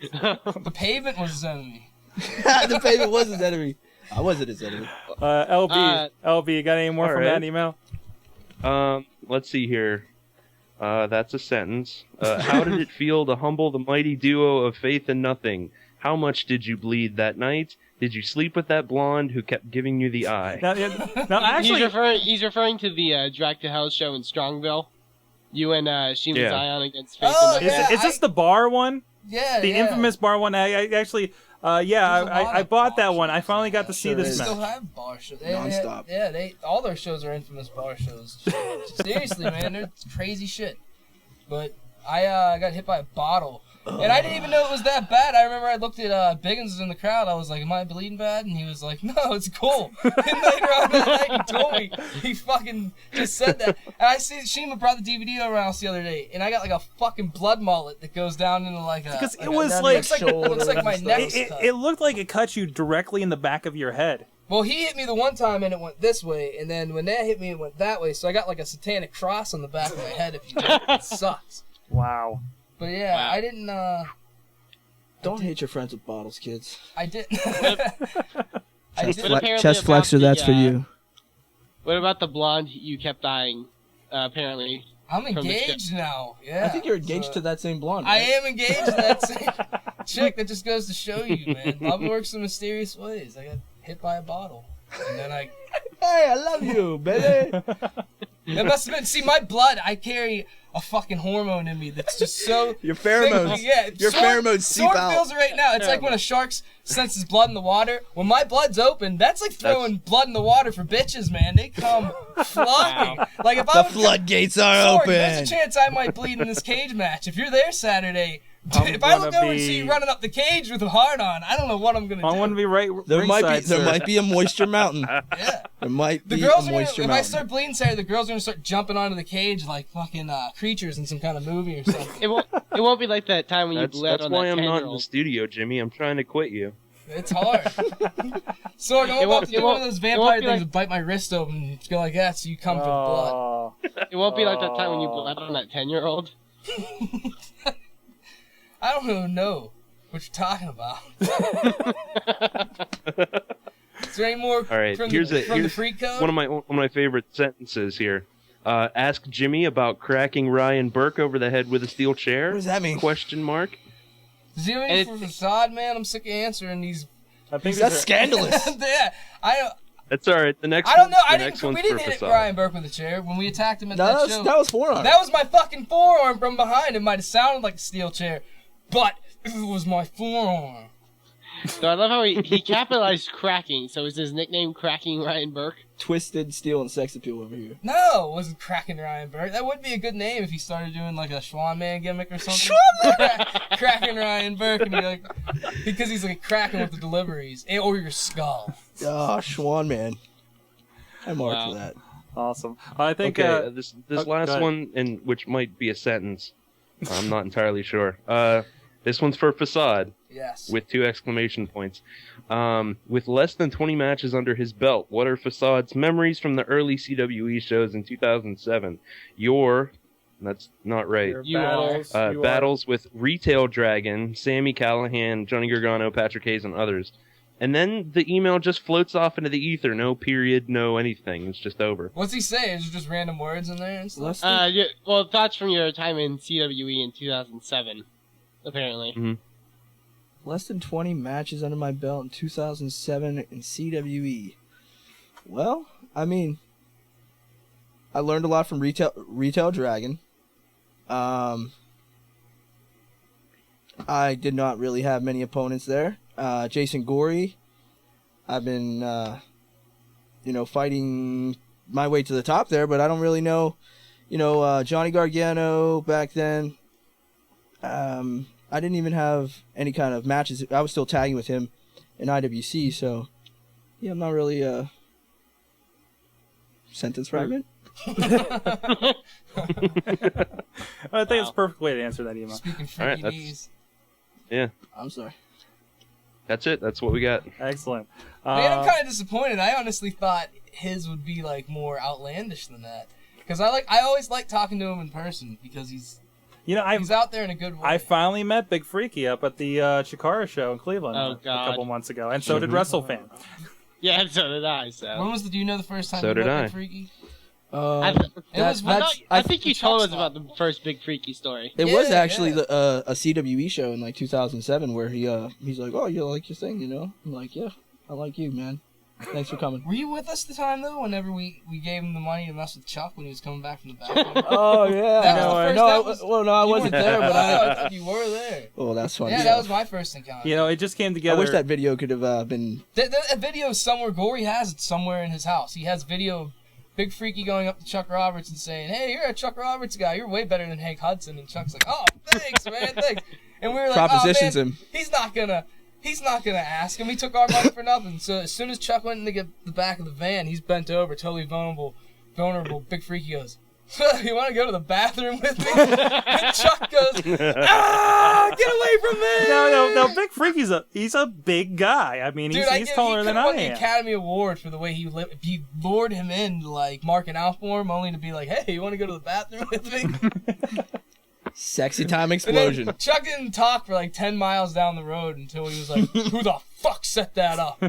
The pavement was his enemy. The pavement was his enemy. I wasn't his enemy. LB, you got any more from that email? Let's see here. That's a sentence. How did it feel to humble the mighty duo of Faith and Nothing? How much did you bleed that night? Did you sleep with that blonde who kept giving you the eye? Now actually, he's referring to the Drag to Hell show in Strongville. You and Shima Zion against Faith Oh, and Nothing. yeah. is this the bar one? Yeah, The infamous bar one. I actually, I bought that one. I finally got to see Sure this is. They match. still have bar shows. Non-stop. They all their shows are infamous bar shows. Seriously, man, they're crazy shit. But I got hit by a bottle, and I didn't even know it was that bad. I remember I looked at Biggins was in the crowd. I was like, "Am I bleeding bad?" And he was like, "No, it's cool." And later on that night, he told me he fucking just said that. And I see Shima brought the DVD over house the other day, and I got like a fucking blood mullet that goes down into like a. Because like it a- was looks like my neck. It looked like it cut you directly in the back of your head. Well, he hit me the one time and it went this way, and then when that hit me, it went that way. So I got like a satanic cross on the back of my head. If you know, it sucks. Wow. But yeah, Wow. I didn't. Don't hate your friends with bottles, kids. I didn't. But apparently Chest about flexor, the, that's for you. What about the blonde you kept eyeing? Apparently. I'm From the engaged now. Yeah. I think you're engaged to that same blonde. I right? am engaged to that same chick. That just goes to show you, man. Love works in mysterious ways. I got hit by a bottle, and then I. Hey, I love you, baby. That must have been. See, my blood. I carry a fucking hormone in me that's just so. Your pheromones. thick. Yeah, Your pheromones seep Sorg out. feels it right now. It's like when a shark senses blood in the water. When my blood's open, that's like throwing blood in the water for bitches, man. They come flocking. Like if I The was floodgates are Sorg, open. there's a chance I might bleed in this cage match. If you're there Saturday, I'm if I look gonna over and see you running up the cage with a heart on, I don't know what I'm gonna do. I want to be right. There ringside, might be a moisture mountain. Yeah. There might The be girls a are gonna, moisture if mountain. I start bleeding Saturday, the girls are gonna start jumping onto the cage like fucking creatures in some kind of movie or something. It won't be like that time when you bled That's on why that I'm not in the 10-year-old. studio, Jimmy. I'm trying to quit you. It's hard. So I'm about to do one of those vampire won't be things like- and bite my wrist open and go like that so you come for the blood. Oh. It won't be like that time when you bled on that 10-year-old. I don't even know what you're talking about. Is there any more All right, from, here's the free code? one of my favorite sentences here. Ask Jimmy about cracking Ryan Burke over the head with a steel chair. What does that mean? Question mark. Does he have any for facade, man? I'm sick of answering these. I think That's scandalous. Yeah, That's all right. The next. I don't know. The next one's We for didn't hit facade. Ryan Burke with a chair when we attacked him at No, that show. that was forearm. That was my fucking forearm from behind. It might have sounded like a steel chair, but it was my forearm. So I love how he capitalized cracking. So is his nickname Cracking Ryan Burke? Twisted steel and sex appeal over here. No, it wasn't cracking Ryan Burke. That would be a good name if he started doing like a Schwan Man gimmick or something. Cracking Ryan Burke and be like, because he's like cracking with the deliveries or your skull. Oh, Schwan man. I marked Wow. for that. awesome. I think. Okay, this go last ahead. one, and which might be a sentence. I'm not entirely sure. This one's for facade. Yes. With 2 exclamation points. With less than 20 matches under his belt, what are Facade's memories from the early CWE shows in 2007? That's not right. Battles with Retail Dragon, Sammy Callahan, Johnny Gargano, Patrick Hayes, and others. And then the email just floats off into the ether. No period, no anything. It's just over. What's he saying? Is it just random words in there and stuff? Yeah, well, thoughts from your time in CWE in 2007, apparently. Mm-hmm. Less than 20 matches under my belt in 2007 in CWE. Well, I mean, I learned a lot from Retail Dragon. I did not really have many opponents there. Jason Gorey, I've been, fighting my way to the top there, but I don't really know, Johnny Gargano back then. I didn't even have any kind of matches. I was still tagging with him in IWC, so yeah, I'm not really sentence fragment. I think it's a perfect way to answer that email. Speaking All right, freaky knees. Yeah, I'm sorry. that's it. That's what we got. Excellent. Man, I'm kind of disappointed. I honestly thought his would be like more outlandish than that. Because I always like talking to him in person because he's out there in a good way. I finally met Big Freaky up at the Chikara show in Cleveland a couple months ago, and so did WrestleFan. Yeah, so did I. So. When was do you know the first time So you did met I. Big Freaky? I think you told us about the first Big Freaky story. It was actually a CWE show in like 2007 where he's like, oh, you like your thing, you know? I'm like, yeah, I like you, man. Thanks for coming. Were you with us the time though? Whenever we gave him the money to mess with Chuck when he was coming back from the bathroom. Oh yeah. That was I wasn't there, but I thought you were there. Oh, that's funny. Yeah, that was my first encounter. It just came together. I wish that video could have been. That video is somewhere. Gory has it somewhere in his house. He has video of Big Freaky going up to Chuck Roberts and saying, "Hey, you're a Chuck Roberts guy. You're way better than Hank Hudson." And Chuck's like, "Oh, thanks, man, thanks." And we were like, Propositions "Oh, man, him. He's not gonna ask him. He took our money for nothing." So as soon as Chuck went in to get the back of the van, he's bent over, totally vulnerable. Big Freaky goes, "You want to go to the bathroom with me?" And Chuck goes, "Ah, get away from me!" No. Big Freaky's he's a big guy. I mean, he's taller than I am. He won the Academy Award for the way he lured him in, like Mark and Al form, only to be like, "Hey, you want to go to the bathroom with me?" Sexy time And explosion. then Chuck didn't talk for like 10 miles down the road until he was like, "Who the fuck set that up?"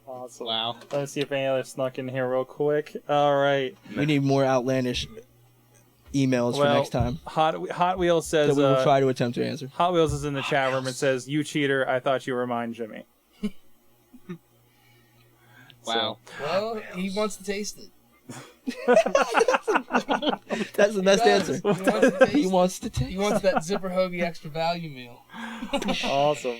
Awesome. Wow. Let's see if any other snuck in here real quick. All right. We need more outlandish emails for next time Hot Wheels says that we will try to attempt to answer. Hot Wheels is in the chat room and says, "You cheater! I thought you were mine, Jimmy." Wow. Well, he wants to taste it. That's the best answer. He wants to take. He wants that Zipper Hoagie extra value meal. Awesome.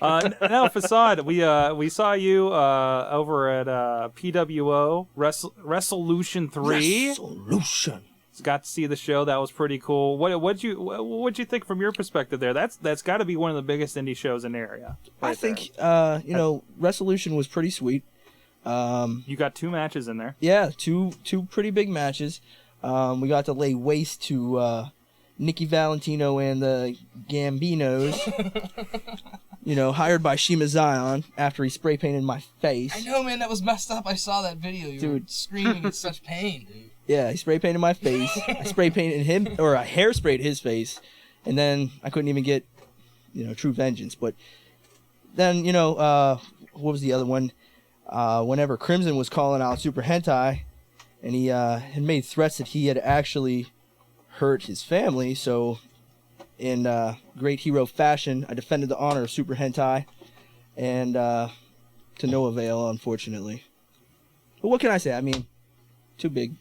Now, Facade, we saw you over at PWO Resolution 3. Resolution. Got to see the show. That was pretty cool. What'd you think from your perspective there? That's got to be one of the biggest indie shows in the area. I think Resolution was pretty sweet. You got 2 matches in there. Yeah, two pretty big matches. We got to lay waste to Nikki Valentino and the Gambinos. Hired by Shima Zion after he spray painted my face. I know, man, that was messed up. I saw that video. You were screaming in such pain, dude. Yeah, he spray painted my face. I spray painted him, or I hairsprayed his face, and then I couldn't even get, true vengeance. But then, what was the other one? Whenever Crimson was calling out Super Hentai, and he had made threats that he had actually hurt his family, so in great hero fashion, I defended the honor of Super Hentai, and to no avail, unfortunately. But what can I say? I mean, two big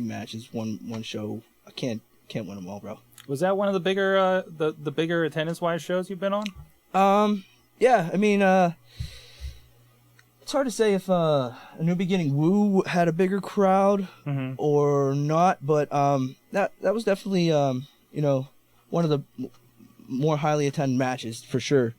matches, one show. I can't win them all, bro. Was that one of the bigger the bigger attendance-wise shows you've been on? Yeah. I mean, it's hard to say if A New Beginning Woo had a bigger crowd or not, but that was definitely one of the more highly attended matches for sure.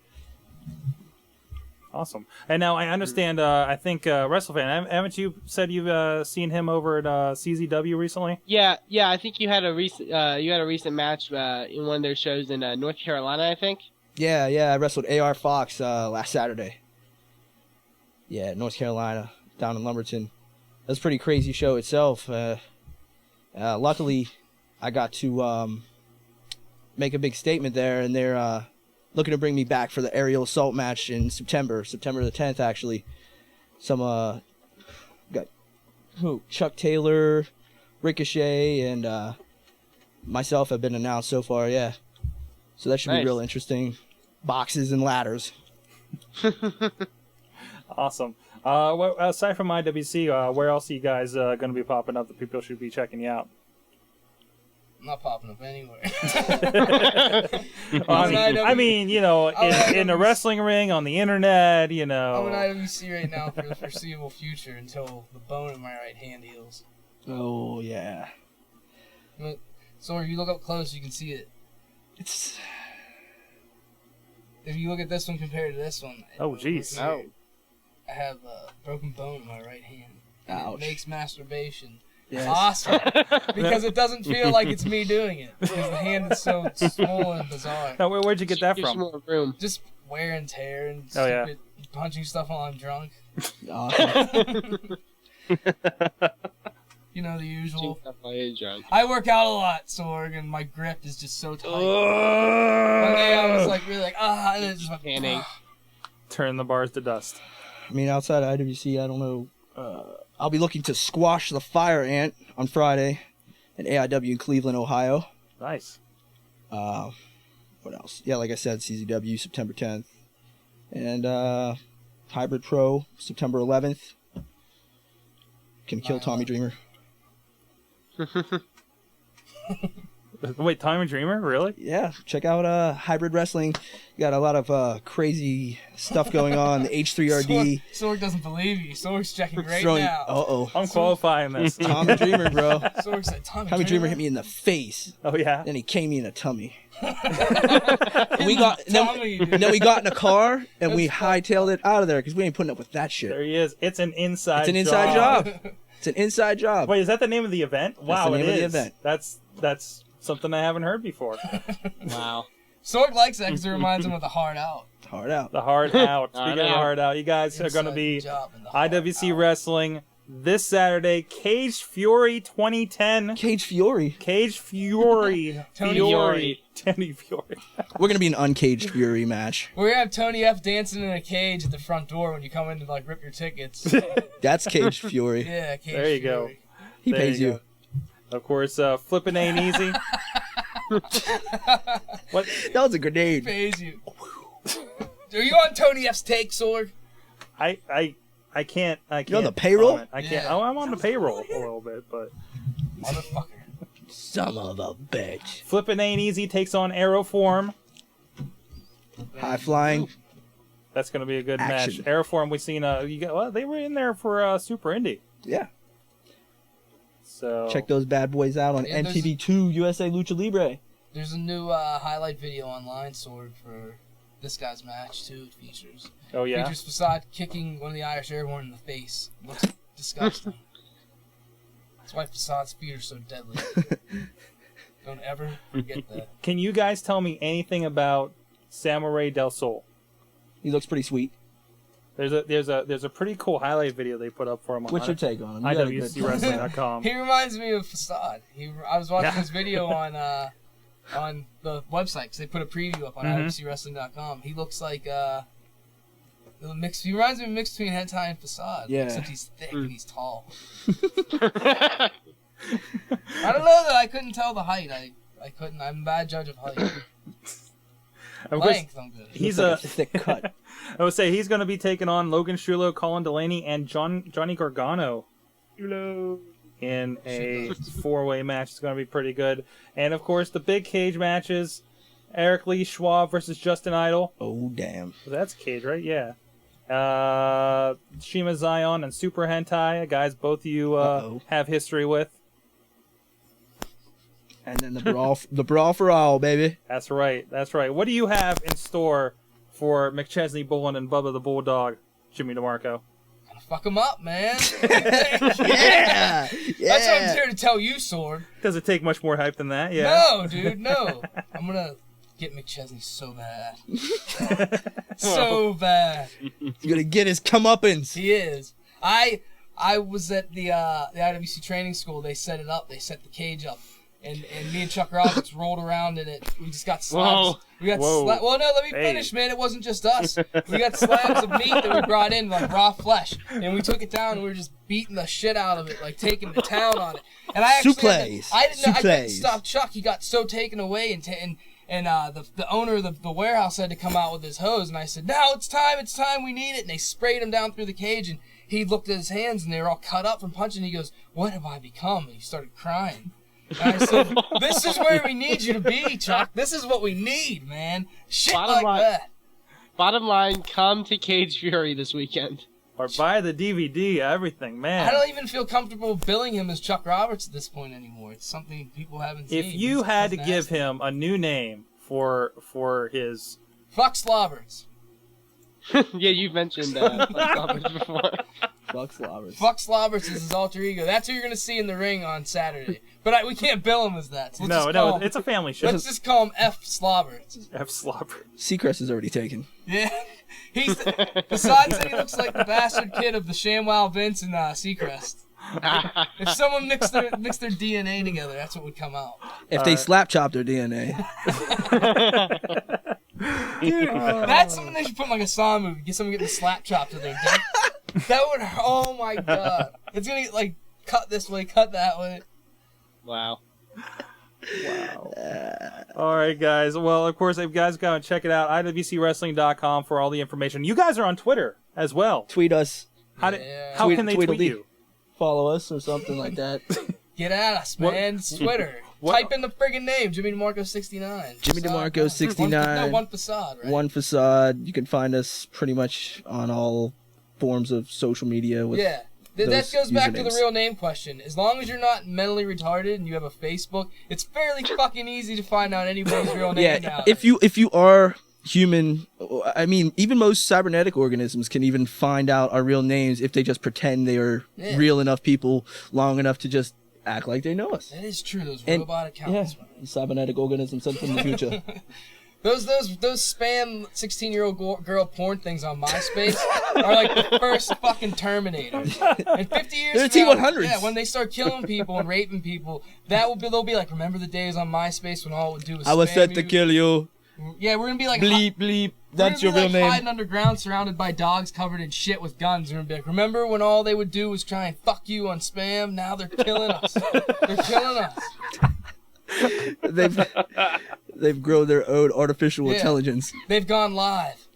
Awesome. And now I understand. I think WrestleFan. Haven't you said you've seen him over at CZW recently? Yeah. I think you had a recent match in one of their shows in North Carolina, I think. Yeah. I wrestled AR Fox last Saturday. Yeah, North Carolina, down in Lumberton. It was a pretty crazy show itself. Luckily, I got to make a big statement there, and they're looking to bring me back for the aerial assault match in September the 10th, actually. Some got Chuck Taylor, Ricochet, and myself have been announced so far. Yeah, so that should be real interesting. Boxes and ladders. Awesome. Aside from IWC, where else are you guys going to be popping up that people should be checking you out? I'm not popping up anywhere. I mean, in a wrestling ring, on the internet, I'm in IWC right now for the foreseeable future until the bone in my right hand heals. Oh, yeah. So if you look up close, you can see it. It's If you look at this one compared to this one, Oh, jeez. No. I have a broken bone in my right hand. And Ouch. it makes masturbation yes. awesome because it doesn't feel like it's me doing it because the hand is so small and bizarre. Now, where'd you get that Gives from? more room. Just wear and tear and Oh, yeah. stupid punching stuff while I'm drunk. Awesome. You know, the usual. Drunk. I work out a lot, Sorg, and my grip is just so tight. One day I was like really like and it just went Panning. Turn the bars to dust. I mean, outside of IWC, I don't know. I'll be looking to squash the Fire Ant on Friday at AIW in Cleveland, Ohio. Nice. What else? Yeah, like I said, CZW September 10th. And Hybrid Pro September 11th. Can kill Tommy Dreamer. Wait, Tommy Dreamer? Really? Yeah, check out Hybrid Wrestling. You got a lot of crazy stuff going on. The H3RD. Sorg doesn't believe you. Sorg's checking right throwing. now. Uh-oh. I'm qualifying this. Tommy Dreamer, bro. Sorg said, Tommy Dreamer hit me in the face. Oh, yeah? Then he came me in the tummy. We got Then we got in a car and we hightailed it out of there because we ain't putting up with that shit. There he is. It's an inside It's an inside job. It's an inside job. Wait, is that the name of the event? Wow, the name it of the is. event. That's something I haven't heard before. Wow. Sorg likes that because it reminds him of the Hard Out. Hard out. The Hard Out. Speaking Hard of Out. Hard Out, you guys are going to Inside be job in the Hard IWC Out. Wrestling this Saturday. Cage Fury 2010. Cage Fury. Cage Fury. Tony Fury. Tony Fury. We're gonna be an uncaged Fury match. We're gonna have Tony F dancing in a cage at the front door when you come in to like rip your tickets. That's Cage Fury. Yeah, cage. There you go. Fury. He There pays you you. Of course, flipping ain't easy. What? That was a grenade. Pays you. Are you on Tony F's take, Sorg? I can't. You're on the payroll? comment. I can't. Yeah. Oh, I'm on the payroll a little bit, but Motherfucker. Son of a bitch. flipping ain't easy takes on Aeroform. High flying. That's going to be a good Action. match. Aeroform, we seen. They were in there for Super Indie. Yeah. So Check those bad boys out on Yeah, there's- NTV2 USA Lucha Libre. There's a new highlight video online, Sorg, for this guy's match too. It features Oh yeah. features Facade kicking one of the Irish Airborne in the face. Looks disgusting. That's why Facade's feet are so deadly. Don't ever forget that. Can you guys tell me anything about Samurai del Sol? He looks pretty sweet. There's a pretty cool highlight video they put up for him on What's your take on him? You got a good- IWCWrestling.com. He reminds me of Facade. I was watching Yeah. his video on the website because they put a preview up on IWCWrestling.com. He looks like He reminds me of a mix between Hentai and Facade. Yeah. Except he's thick and he's tall. I don't know that I couldn't tell the height. I couldn't. I'm a bad judge of height. Of course, Length, I'm good. he's Looks like a thick cut. I would say he's going to be taking on Logan Shulo, Colin Delaney, and Johnny Gargano in a four-way match. It's going to be pretty good. And of course, the big cage matches: Eric Lee Schwab versus Justin Idol. Oh, damn. That's a cage, right? Yeah. Shima Zion and Super Hentai, guys both you have history with. And then the brawl for all, baby. That's right. That's right. What do you have in store for McChesney Bullen and Bubba the Bulldog, Jimmy DeMarco? Gotta fuck him up, man. Yeah. That's what I'm here to tell you, Sorg. Does it take much more hype than that? Yeah. No, dude, no. I'm gonna get McChesney so bad. So bad. He's gonna get his comeuppance. He is. I was at the IWC training school. They set it up. They set the cage up. And me and Chuck Roberts rolled around in it. We just got slabs. Whoa. We got Whoa. well, no, let me Hey. finish, man. It wasn't just us. We got slabs of meat that we brought in, like raw flesh, and we took it down. and We were just beating the shit out of it, like taking the town on it. And I actually, Suplees. I didn't Suplees. stop Chuck. He got so taken away, and the owner of the warehouse had to come out with his hose. And I said, "Now it's time. We need it." And they sprayed him down through the cage, and he looked at his hands, and they were all cut up from punching. He goes, "What have I become?" And he started crying. And I said, "This is where we need you to be, Chuck. This is what we need, man. Shit Bottom line- that." Bottom line, come to Cage Fury this weekend. Or buy the DVD, everything, man. I don't even feel comfortable billing him as Chuck Roberts at this point anymore. It's something people haven't seen. If you He's had to nasty. give him a new name for his. Fuck Slobberts. Yeah, you've mentioned Slobbers before. Fuck Slobbers. Fuck Slobberts is his alter ego. That's who you're gonna see in the ring on Saturday. But we can't bill him as that. So No, it's a family show. Let's just call him F Slobberts. F Slobber. Seacrest is already taken. Yeah. Besides that, he looks like the bastard kid of the ShamWow Vince and Seacrest. If someone mixed their DNA together, that's what would come out. If they slap chop their DNA. Dude, that's something they should put in like a Saw movie. Get someone getting the slap chop to their dick. That would. Oh my god. It's gonna get like cut this way, cut that way. Wow. All right, guys. Well, of course, if you guys go and check it out, iwcwrestling.com for all the information. You guys are on Twitter as well. Tweet us. How can they tweet you? Follow us or something like that. Get at us, man. It's Twitter. Type in the friggin' name, Jimmy DeMarco 69. Jimmy DeMarco 69. One Facade, right? One Facade. You can find us pretty much on all forms of social media. With yeah. That goes back to the usernames. real name question. As long as you're not mentally retarded and you have a Facebook, it's fairly fucking easy to find out anybody's real name. Yeah, if you are human, I mean, even most cybernetic organisms can even find out our real names if they just pretend they are real enough people long enough to just act like they know us. That is true. Those robot accounts. Yeah, cybernetic organisms sent from the future. Those spam 16-year-old girl porn things on MySpace are like the first fucking Terminator. In 50 years, They're from now, T-100s. yeah, when they start killing people and raping people, they'll be like, remember the days on MySpace when all it would do was I was spam set to you? kill you. Yeah, we're gonna be like Bleep bleep. That's your we're gonna real be like name. hiding underground, surrounded by dogs covered in shit with guns. We're gonna be like, remember when all they would do was try and fuck you on spam? Now they're killing us. They're killing us. They've grown their own artificial intelligence. They've gone live.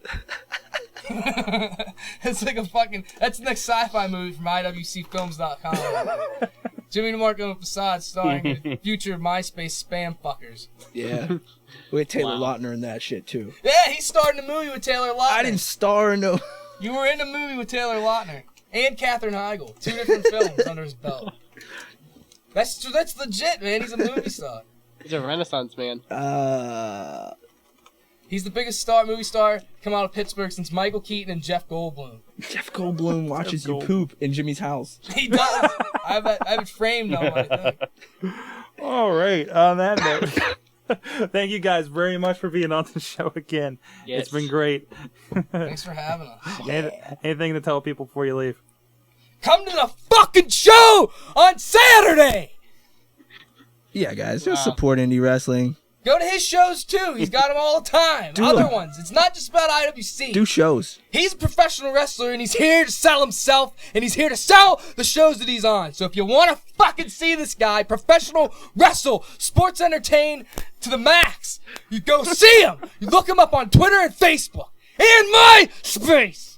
It's like a fucking. That's the next sci-fi movie from IWCFilms.com. Jimmy DeMarco and Facade starring future MySpace spam fuckers. Yeah. We had Taylor Lautner in that shit too. Yeah, he starred in a movie with Taylor Lautner. I didn't star in no. You were in a movie with Taylor Lautner and Katherine Heigl. 2 different films under his belt. That's legit, man. He's a movie star. He's a Renaissance man. He's the biggest movie star come out of Pittsburgh since Michael Keaton and Jeff Goldblum. Jeff Goldblum watches you poop in Jimmy's house. He does. I have it framed on my thing. All right. On that note, thank you guys very much for being on the show again. Yes. It's been great. Thanks for having us. Anything to tell people before you leave? Come to the fucking show on Saturday! Yeah, guys, just support indie wrestling. Go to his shows too. He's got them all the time. Other ones. It's not just about IWC. Do shows. He's a professional wrestler and he's here to sell himself and he's here to sell the shows that he's on. So if you want to fucking see this guy, professional wrestle, sports entertain to the max, you go see him. You look him up on Twitter and Facebook and MySpace.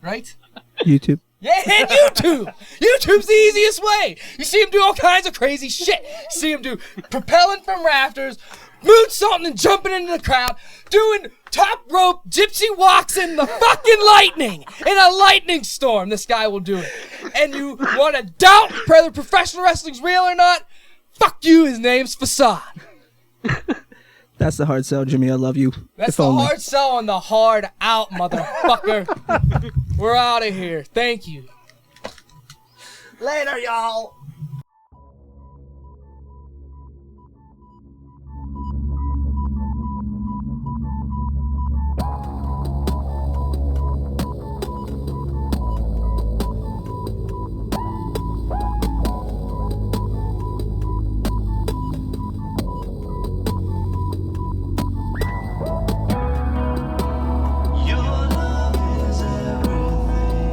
Right? YouTube. Yeah, and YouTube! YouTube's the easiest way! You see him do all kinds of crazy shit. You see him do propelling from rafters, moonsaulting and jumping into the crowd, doing top rope gypsy walks in the fucking lightning! In a lightning storm, this guy will do it. And you want to doubt whether professional wrestling's real or not? Fuck you, his name's Facade. That's the hard sell, Jimmy. I love you. That's the hard sell on the hard out, motherfucker. We're out of here. Thank you. Later, y'all. Your love is everything.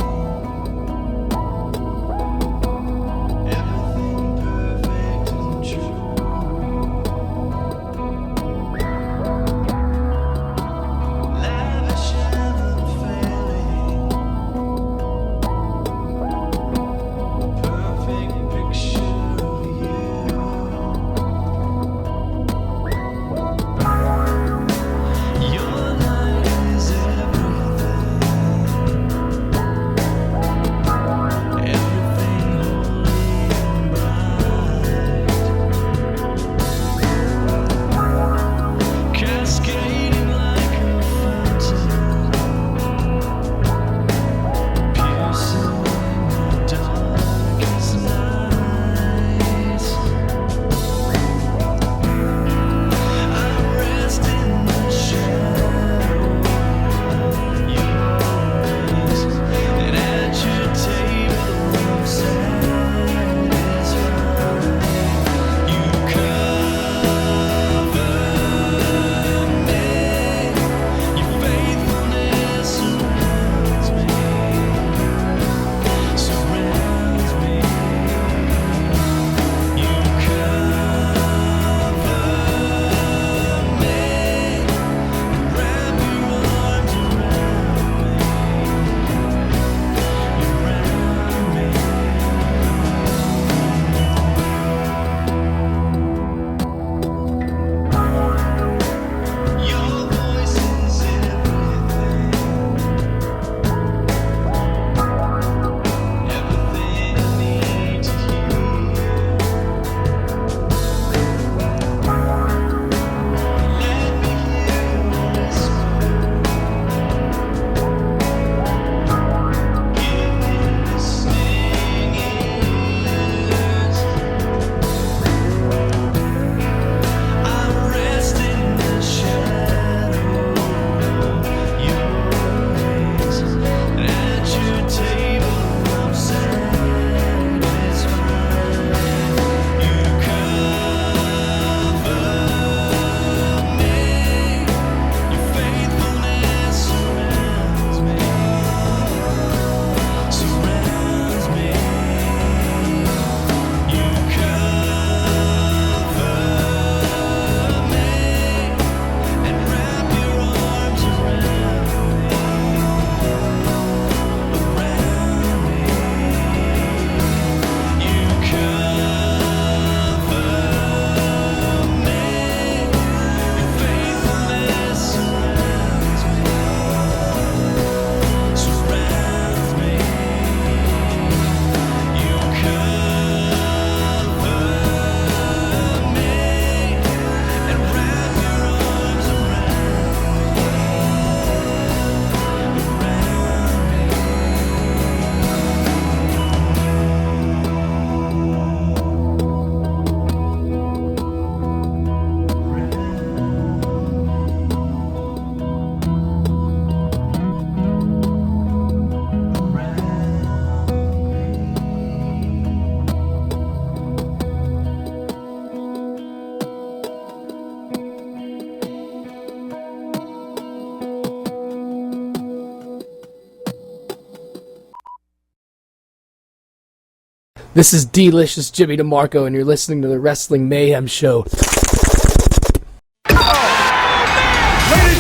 This is Delicious Jimmy DeMarco, and you're listening to the Wrestling Mayhem Show. Ladies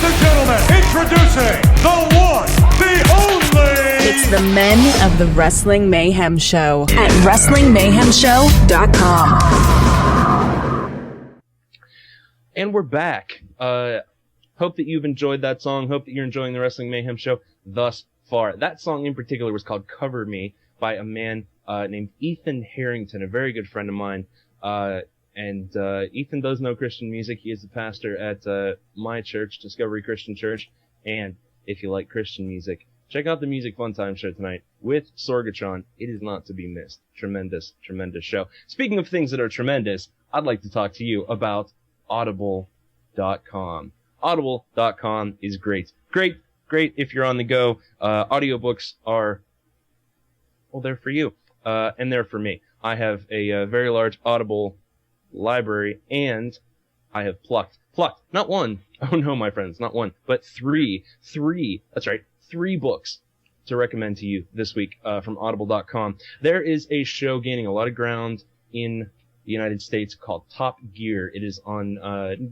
and gentlemen, introducing the one, the only. It's the men of the Wrestling Mayhem Show at WrestlingMayhemShow.com. And we're back. Hope that you've enjoyed that song. Hope that you're enjoying the Wrestling Mayhem Show thus far. That song in particular was called Cover Me by a man named Ethan Harrington, a very good friend of mine. And Ethan does know Christian music. He is the pastor at my church, Discovery Christian Church. And if you like Christian music, check out the Music Fun Time show tonight with Sorgatron. It is not to be missed. Tremendous, tremendous show. Speaking of things that are tremendous, I'd like to talk to you about Audible.com. Audible.com is great. Great if you're on the go. Audiobooks are, well, they're for you. And they're for me. I have a very large Audible library, and I have plucked, not one, oh no, my friends, not one, but three, that's right, 3 books to recommend to you this week from Audible.com. There is a show gaining a lot of ground in the United States called Top Gear. It is on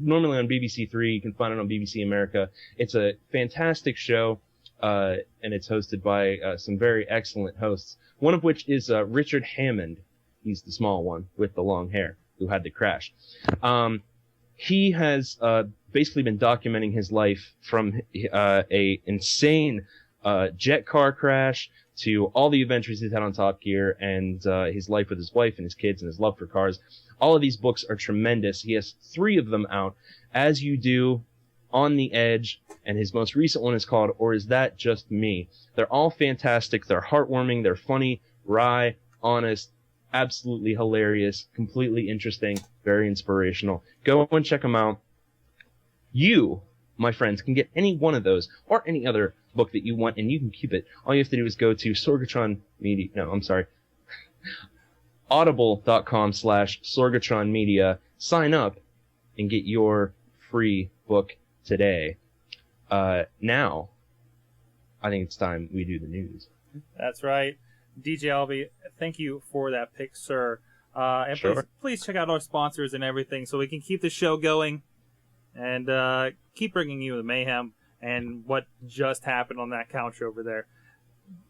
normally on BBC Three. You can find it on BBC America. It's a fantastic show, and it's hosted by some very excellent hosts. One of which is Richard Hammond. He's the small one with the long hair who had the crash. He has basically been documenting his life from a insane jet car crash to all the adventures he's had on Top Gear, and his life with his wife and his kids and his love for cars. All of these books are tremendous. He has 3 of them out, As You Do, On the Edge, and his most recent one is called Or Is That Just Me? They're all fantastic. They're heartwarming. They're funny, wry, honest, absolutely hilarious, completely interesting, very inspirational. Go and check them out. You, my friends, can get any one of those or any other book that you want, and you can keep it. All you have to do is go to Sorgatron Media. No, I'm sorry. Audible.com/Sorgatron Media. Sign up and get your free book today. Now, I think it's time we do the news. That's right. DJ Albie, thank you for that pick, sir. And Sure. please check out our sponsors and everything so we can keep the show going and keep bringing you the mayhem and what just happened on that couch over there.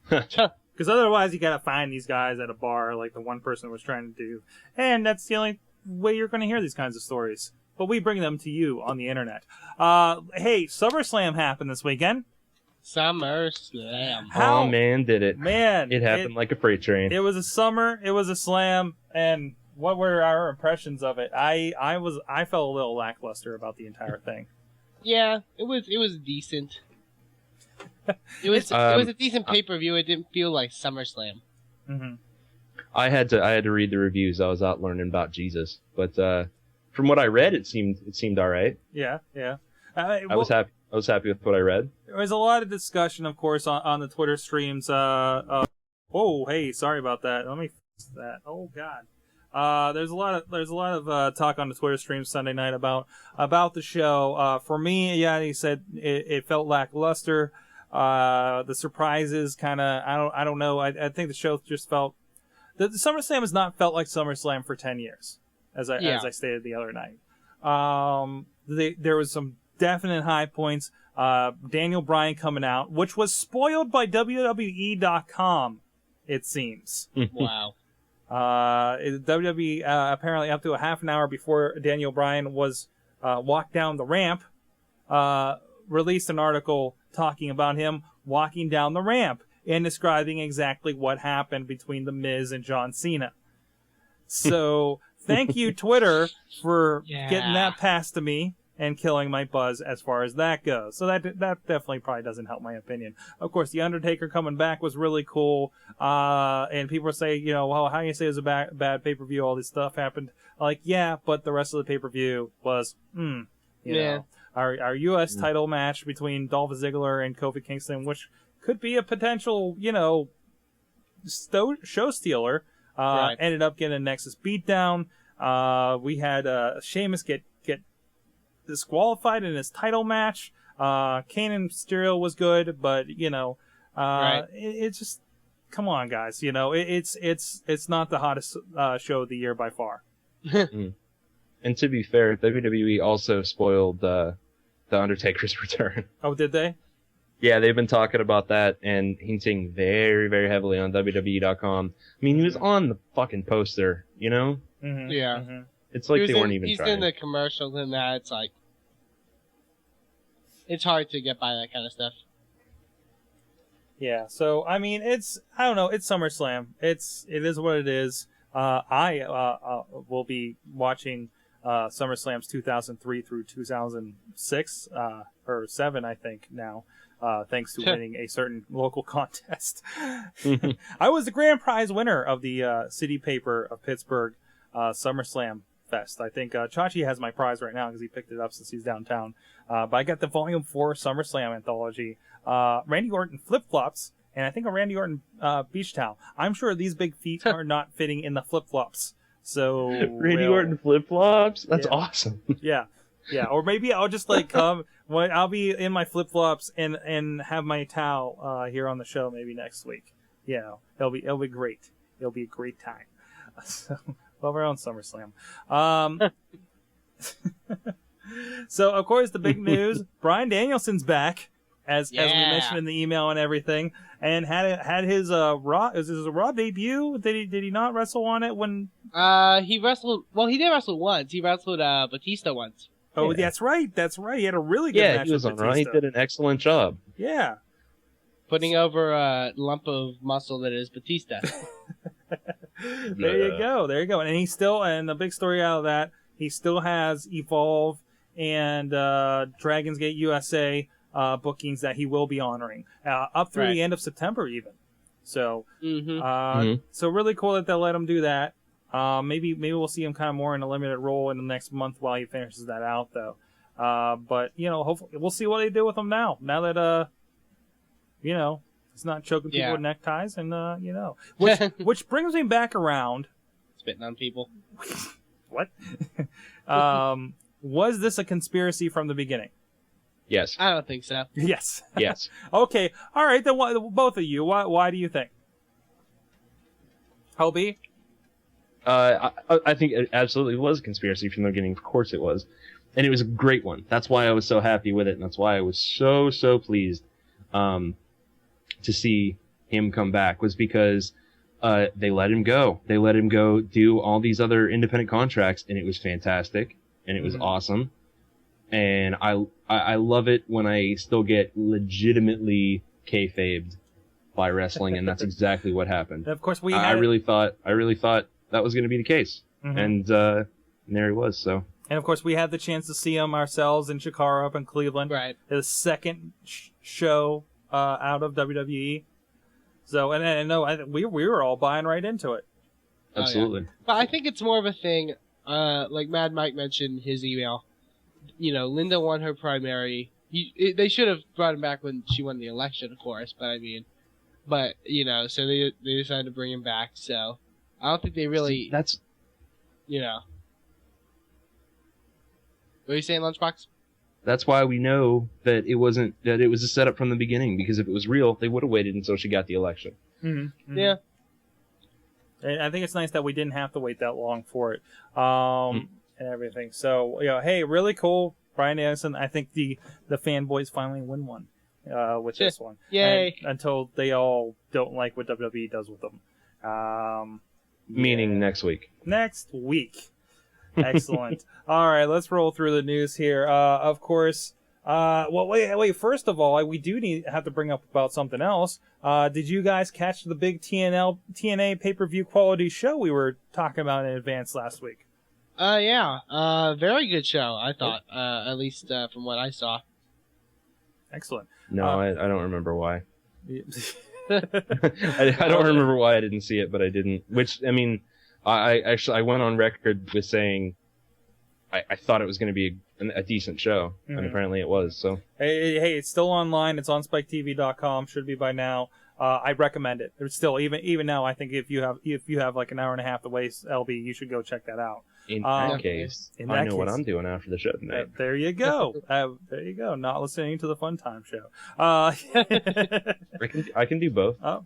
Because otherwise you got to find these guys at a bar like the one person was trying to do. And that's the only way you're going to hear these kinds of stories. But we bring them to you on the internet. Hey, SummerSlam happened this weekend. SummerSlam. Oh, man, did it. Man. It happened like a freight train. It was a slam, and what were our impressions of it? I felt a little lackluster about the entire thing. Yeah, it was decent. It was a decent pay-per-view. It didn't feel like SummerSlam. Mm-hmm. I had to read the reviews. I was out learning about Jesus, but from what I read, it seemed all right. Yeah. I was happy. I was happy with what I read. There was a lot of discussion, of course, on the Twitter streams. Oh, hey, sorry about that. Let me fix that. Oh God. There's a lot of talk on the Twitter stream Sunday night about the show. For me, yeah, he said it felt lackluster. The surprises kind of, I don't know. I think the show just felt the SummerSlam has not felt like SummerSlam for 10 years, as I stated the other night. There was some definite high points. Daniel Bryan coming out, which was spoiled by WWE.com, it seems. Wow. WWE apparently up to a half an hour before Daniel Bryan was walked down the ramp, released an article talking about him walking down the ramp and describing exactly what happened between The Miz and John Cena. So thank you, Twitter, for getting that past to me and killing my buzz as far as that goes. So that definitely probably doesn't help my opinion. Of course, The Undertaker coming back was really cool. And people say, well, how do you say it was a bad pay-per-view? All this stuff happened. Like, yeah, but the rest of the pay-per-view was, you know. Our U.S. title match between Dolph Ziggler and Kofi Kingston, which could be a potential, show stealer, ended up getting a Nexus beatdown. We had Sheamus get disqualified in his title match. Kane and Mysterio was good, but it just come on, guys. You know, it's not the hottest show of the year by far. And to be fair, WWE also spoiled the Undertaker's return. Oh, did they? Yeah, they've been talking about that and hinting very, very heavily on WWE.com. I mean, he was on the fucking poster, you know? Mm-hmm. Yeah. Mm-hmm. It's like they weren't even he's trying. in the commercials and that. It's like, it's hard to get by that kind of stuff. Yeah, so I mean, I don't know, it's SummerSlam. It is what it is. I will be watching SummerSlams 2003 through 2006 or 7, I think now, thanks to winning a certain local contest. I was the grand prize winner of the City Paper of Pittsburgh SummerSlam Fest. I think Chachi has my prize right now because he picked it up since he's downtown. But I got the Volume 4 SummerSlam anthology. Randy Orton flip-flops, and I think a Randy Orton beach towel. I'm sure these big feet are not fitting in the flip-flops. So Randy Orton flip-flops? That's awesome. Yeah. Or maybe I'll just like come when I'll be in my flip-flops and have my towel here on the show maybe next week. You know, it'll be great. It'll be a great time. So, well, we're on SummerSlam. So of course the big news: Bryan Danielson's back, as we mentioned in the email and everything, and had his Raw. Is this a Raw debut? Did he not wrestle on it when? He wrestled. Well, he did wrestle once. He wrestled Batista once. Oh, yeah. That's right. He had a really good match. Yeah, he was on Raw. He did an excellent job. Yeah, putting over a lump of muscle that is Batista. There you go. And he still, and the big story out of that, he still has Evolve and Dragons Gate USA bookings that he will be honoring up through the end of September even. So, so really cool that they'll let him do that. Maybe we'll see him kind of more in a limited role in the next month while he finishes that out, though. But you know, hopefully we'll see what they do with him now. Now that you know, it's not choking people with neckties, and you know, which brings me back around. Spitting on people. What? Was this a conspiracy from the beginning? Yes. I don't think so. Yes. Yes. Okay. All right. Then both of you. Why do you think? Hobie? I think it absolutely was a conspiracy from the beginning. Of course it was. And it was a great one. That's why I was so happy with it, and that's why I was so pleased to see him come back, was because they let him go. They let him go do all these other independent contracts, and it was fantastic, and it was awesome. And I love it when I still get legitimately kayfabed by wrestling, and that's exactly what happened. And of course, I really thought that was going to be the case, and there he was. So. And of course, we had the chance to see him ourselves in Chikara up in Cleveland. Right. His second show out of WWE. So, and I know we were all buying right into it. Absolutely. Oh, yeah. But I think it's more of a thing, like Mad Mike mentioned his email. You know, Linda won her primary. They should have brought him back when she won the election, of course. But you know, so they decided to bring him back. So I don't think they really. That's. You know. What are you saying, Lunchbox? That's why we know that it was a setup from the beginning, because if it was real, they would have waited until she got the election. Yeah. And I think it's nice that we didn't have to wait that long for it, and everything. So, you know, hey, really cool, Bryan Danielson. I think the fanboys finally win one with this one. Yay! And, until they all don't like what WWE does with them. Meaning next week. Next week. Excellent. All right, let's roll through the news here. Of course, well, wait. First of all, we do have to bring up about something else. Did you guys catch the big TNA pay-per-view quality show we were talking about in advance last week? Yeah. Very good show, I thought. At least from what I saw. Excellent. No, I don't remember why. I don't remember why I didn't see it, but I didn't. Which, I mean, I went on record with saying I thought it was going to be a decent show, and apparently it was. So hey, it's still online. It's on SpikeTV.com. Should be by now. I recommend it. There's still even now. I think if you have like an hour and a half to waste, LB, you should go check that out. In that case, I know what I'm doing after the show tonight. There you go. There you go. Not listening to the Fun Time show. I can do both. Oh,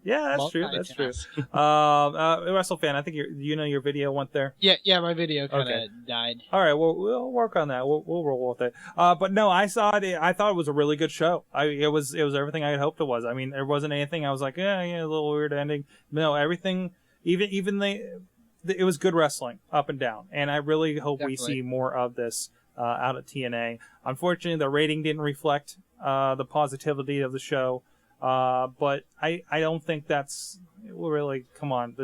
Yeah, that's true. That's true. WrestleFan, I think your video went there. Yeah, my video kind of died. All right, well, we'll work on that. We'll roll with it. But no, I saw it. I thought it was a really good show. It was everything I had hoped it was. I mean, there wasn't anything I was like, yeah, a little weird ending. No, everything, even it was good wrestling up and down. And I really hope we see more of this out at TNA. Unfortunately, the rating didn't reflect the positivity of the show. But I don't think that's really, come on,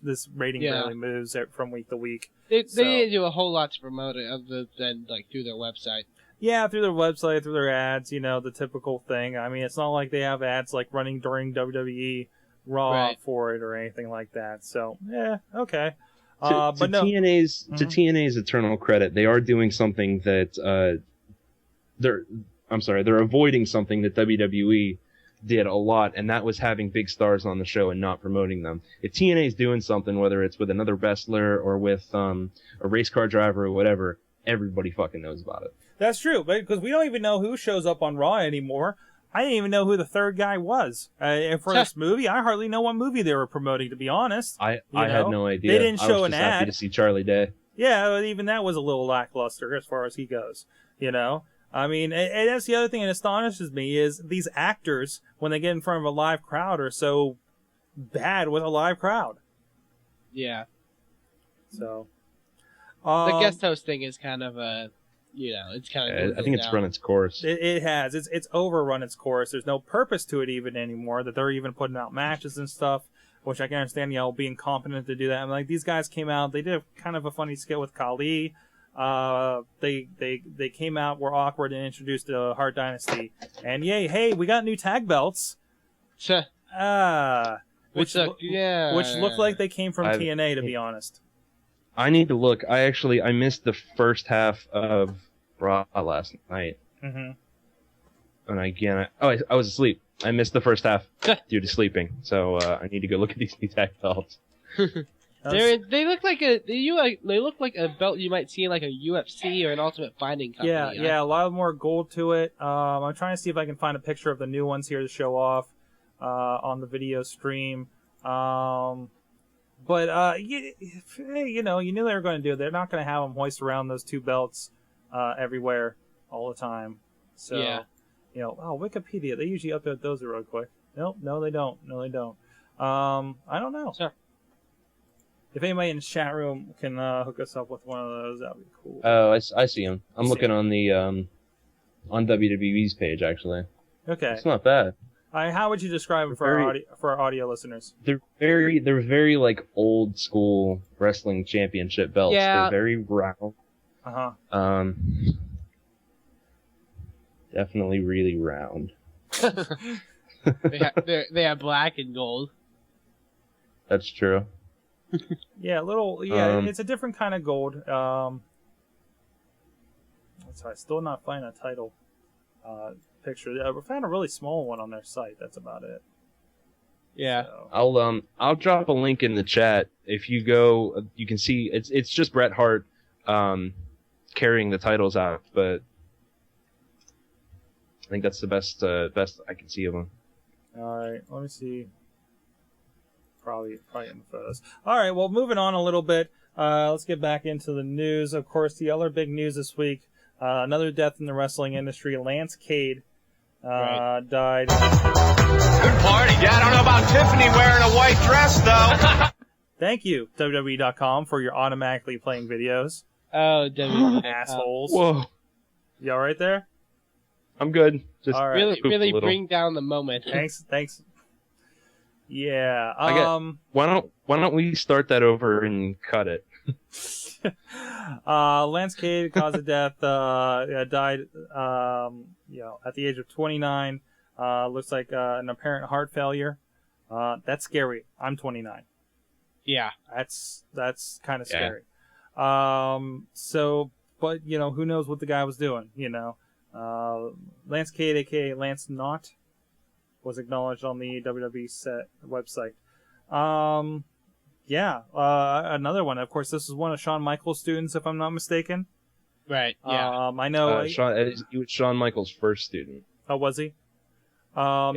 this rating really moves from week to week. They didn't do a whole lot to promote it other than like through their website. Yeah, through their website, through their ads, the typical thing. I mean, it's not like they have ads like running during WWE Raw for it or anything like that. So, yeah, okay. But no. TNA's eternal credit, they are doing something that they're avoiding something that WWE did a lot, and that was having big stars on the show and not promoting them. If TNA is doing something, whether it's with another wrestler or with a race car driver or whatever, everybody fucking knows about it. That's true, because we don't even know who shows up on Raw anymore. I didn't even know who the third guy was. And for this movie, I hardly know what movie they were promoting, to be honest. I had no idea. They didn't show an ad. I was just happy to see Charlie Day. Yeah, even that was a little lackluster as far as he goes, I mean, and that's the other thing that astonishes me is these actors, when they get in front of a live crowd, are so bad with a live crowd. Yeah. So. The guest host thing is kind of it's kind of. I think it's run its course. It has. It's overrun its course. There's no purpose to it even anymore. That they're even putting out matches and stuff, which I can understand. Being competent to do that. I mean, like these guys came out. They did kind of a funny skit with Khali. They came out, were awkward, and introduced the Hart Dynasty. And yay, hey, we got new tag belts. Which looked like they came from TNA, to be honest. I need to look. I missed the first half of Raw last night. Mm-hmm. And again, I was asleep. I missed the first half due to sleeping. So I need to go look at these new tag belts. They look like a belt you might see in like a UFC or an Ultimate Fighting company. Yeah, a lot more gold to it. I'm trying to see if I can find a picture of the new ones here to show off on the video stream. But you knew they were going to do it. They're not going to have them hoist around those two belts everywhere all the time. So, Wikipedia, they usually update those real quick. Nope, no, they don't. I don't know. Sure. If anybody in the chat room can hook us up with one of those, that'd be cool. Oh, I see them. I'm looking on the on WWE's page actually. Okay, it's not bad. How would you describe them for our audio listeners? They're very like old school wrestling championship belts. Yeah. They're very round. Definitely really round. they have black and gold. That's true. Yeah, it's a different kind of gold. Sorry, still not finding a title picture. We found a really small one on their site. That's about it. Yeah. So. I'll drop a link in the chat. If you go, you can see it's just Bret Hart carrying the titles out, but I think that's the best I can see of them. All right, let me see. Probably in the photos. All right, well, moving on a little bit. Let's get back into the news. Of course, the other big news this week: another death in the wrestling industry. Lance Cade died. Good party, Dad. I don't know about Tiffany wearing a white dress, though. Thank you, WWE.com, for your automatically playing videos. Oh, WWE. Assholes. Whoa. You all right there? I'm good. Just all right. Really bring down the moment. Thanks. Yeah. Why don't we start that over and cut it? Lance Cade, cause of death, died at the age of 29. Looks like an apparent heart failure. That's scary. I'm 29. Yeah. That's kind of scary. But who knows what the guy was doing, Lance Cade, aka Lance Knott, was acknowledged on the WWE website. Another one. Of course, this is one of Shawn Michaels' students, if I'm not mistaken. Right. Yeah. I know. He was Shawn Michaels' first student. Oh, was he?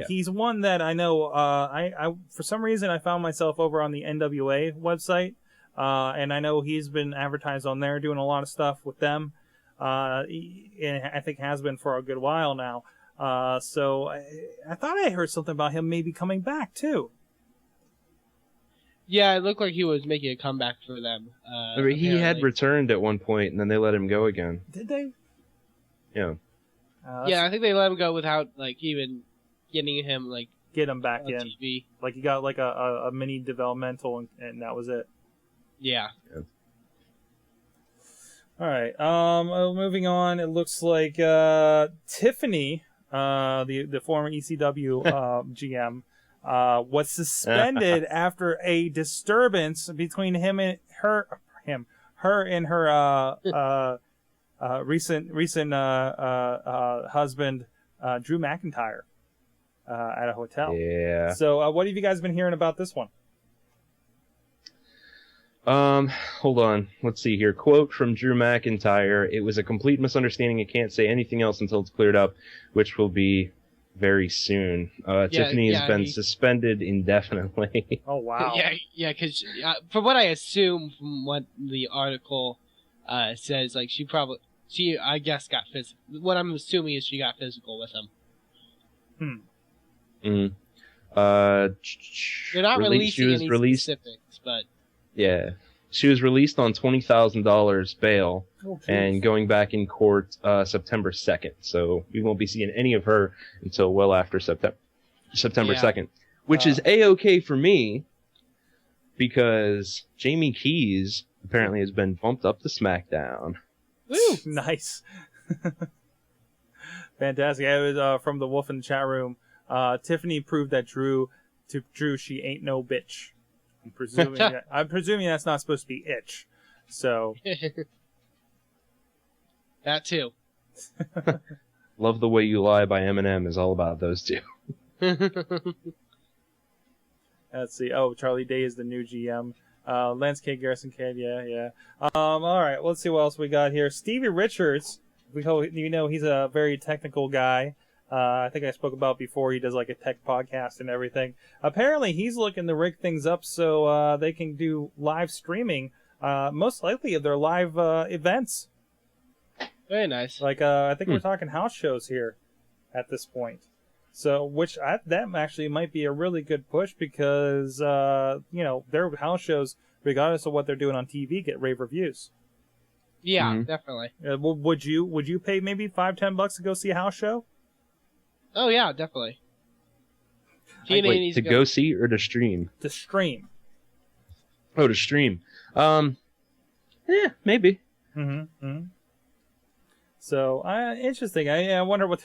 He's one that I know. I for some reason I found myself over on the NWA website, and I know he's been advertised on there, doing a lot of stuff with them. And I think has been for a good while now. So I thought I heard something about him maybe coming back too. Yeah, it looked like he was making a comeback for them. He had returned at one point, and then they let him go again. Did they? Yeah. Yeah, I think they let him go without even getting him get him back on in. TV. Like he got a mini developmental, and that was it. Yeah. All right. Moving on. It looks like Tiffany, the former ECW GM, was suspended after a disturbance between her and her recent husband, Drew McIntyre, at a hotel. Yeah. So, what have you guys been hearing about this one? Hold on. Let's see here. Quote from Drew McIntyre. It was a complete misunderstanding. I can't say anything else until it's cleared up, which will be very soon. Tiffany has been suspended indefinitely. Oh, wow. Yeah, because from what I assume from what the article says, she I guess got physical. What I'm assuming is she got physical with him. They're not releasing any specifics, but... Yeah. She was released on $20,000 bail and going back in court September 2nd. So we won't be seeing any of her until well after September 2nd, which is A-okay for me because Jamie Keys apparently has been bumped up to SmackDown. Woo! Nice. Fantastic. I was from the Wolf in the chat room. Tiffany proved that Drew she ain't no bitch. I'm presuming that's not supposed to be itch. So that too. Love the Way You Lie by Eminem is all about those two. Let's see. Oh, Charlie Day is the new GM. Lance K. Garrison Kid. Yeah. All right. Let's see what else we got here. Stevie Richards. He's a very technical guy. I think I spoke about before. He does like a tech podcast and everything. Apparently, he's looking to rig things up so they can do live streaming, most likely of their live events. Very nice. I think we're talking house shows here at this point. So, that actually might be a really good push because their house shows, regardless of what they're doing on TV, get rave reviews. Yeah, definitely. Would you pay maybe $5-10 to go see a house show? Oh yeah, definitely. Wait, to go see or to stream? To stream. Oh, to stream. Yeah, maybe. So, interesting. I wonder what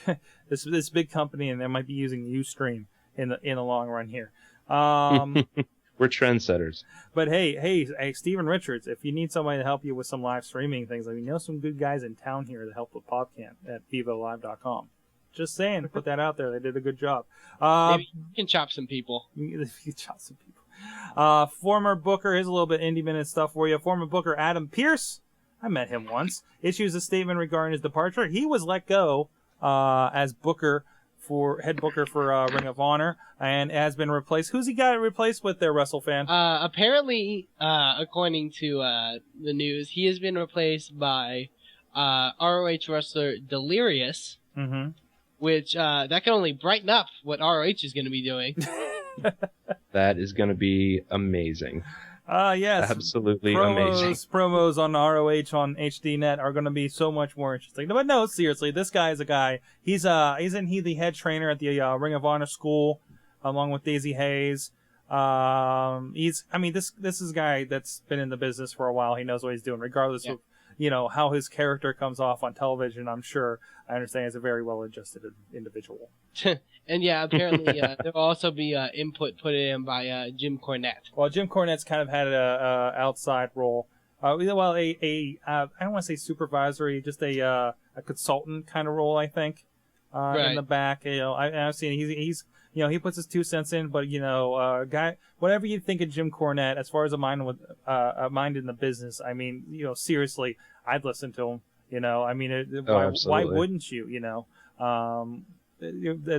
this big company, and they might be using Ustream in the long run here. We're trendsetters. But hey, Steven Richards, if you need somebody to help you with some live streaming things, we know some good guys in town here that help with PopCamp at VivoLive.com. Just saying, put that out there. They did a good job. Maybe you can chop some people. Former Booker, here's a little bit indie minute stuff for you. Former Booker Adam Pearce, I met him once, issues a statement regarding his departure. He was let go as head booker for Ring of Honor and has been replaced. Who's he got replaced with there, WrestleFan? Apparently, according to the news, he has been replaced by ROH wrestler Delirious. Mm-hmm. Which, that can only brighten up what ROH is going to be doing. That is going to be amazing. Yes. Absolutely amazing. Promos on ROH on HDNet are going to be so much more interesting. But no, seriously, this guy is a guy. Isn't he the head trainer at the Ring of Honor school, along with Daisy Hayes? This is a guy that's been in the business for a while. He knows what he's doing, regardless of how his character comes off on television. I understand he's a very well-adjusted individual. And yeah, apparently there will also be input put in by Jim Cornette. Well, Jim Cornette's kind of had a outside role. I don't want to say supervisory, just a consultant kind of role, I think. Right. In the back, I've seen he's he puts his 2 cents in, but guy, whatever you think of Jim Cornette, as far as a mind in the business, seriously, I'd listen to him. Why wouldn't you?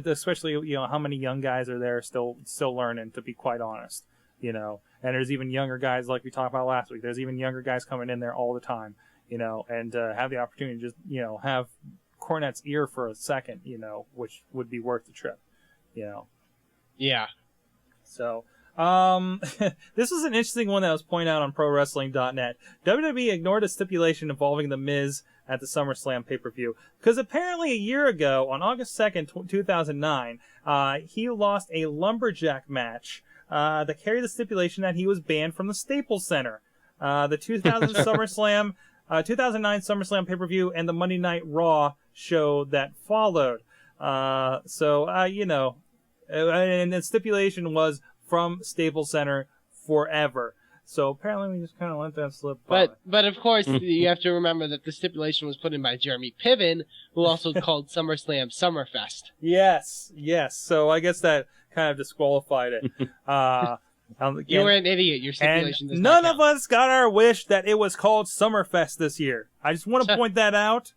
especially how many young guys are there still learning, to be quite honest. And there's even younger guys like we talked about last week. There's even younger guys coming in there all the time, and have the opportunity to just have Cornette's ear for a second, which would be worth the trip, Yeah. So, this was an interesting one that was pointed out on ProWrestling.net. WWE ignored a stipulation involving The Miz at the SummerSlam pay-per-view because apparently a year ago, on August 2nd, 2009, he lost a lumberjack match that carried the stipulation that he was banned from the Staples Center. The 2009 SummerSlam pay-per-view and the Monday Night Raw show that followed. And the stipulation was from Staples Center forever. So apparently we just kind of let that slip by. But of course, you have to remember that the stipulation was put in by Jeremy Piven, who also called SummerSlam Summerfest. Yes. So I guess that kind of disqualified it. You were an idiot. Your stipulation does none not of us got our wish that it was called Summerfest this year. I just want to point that out.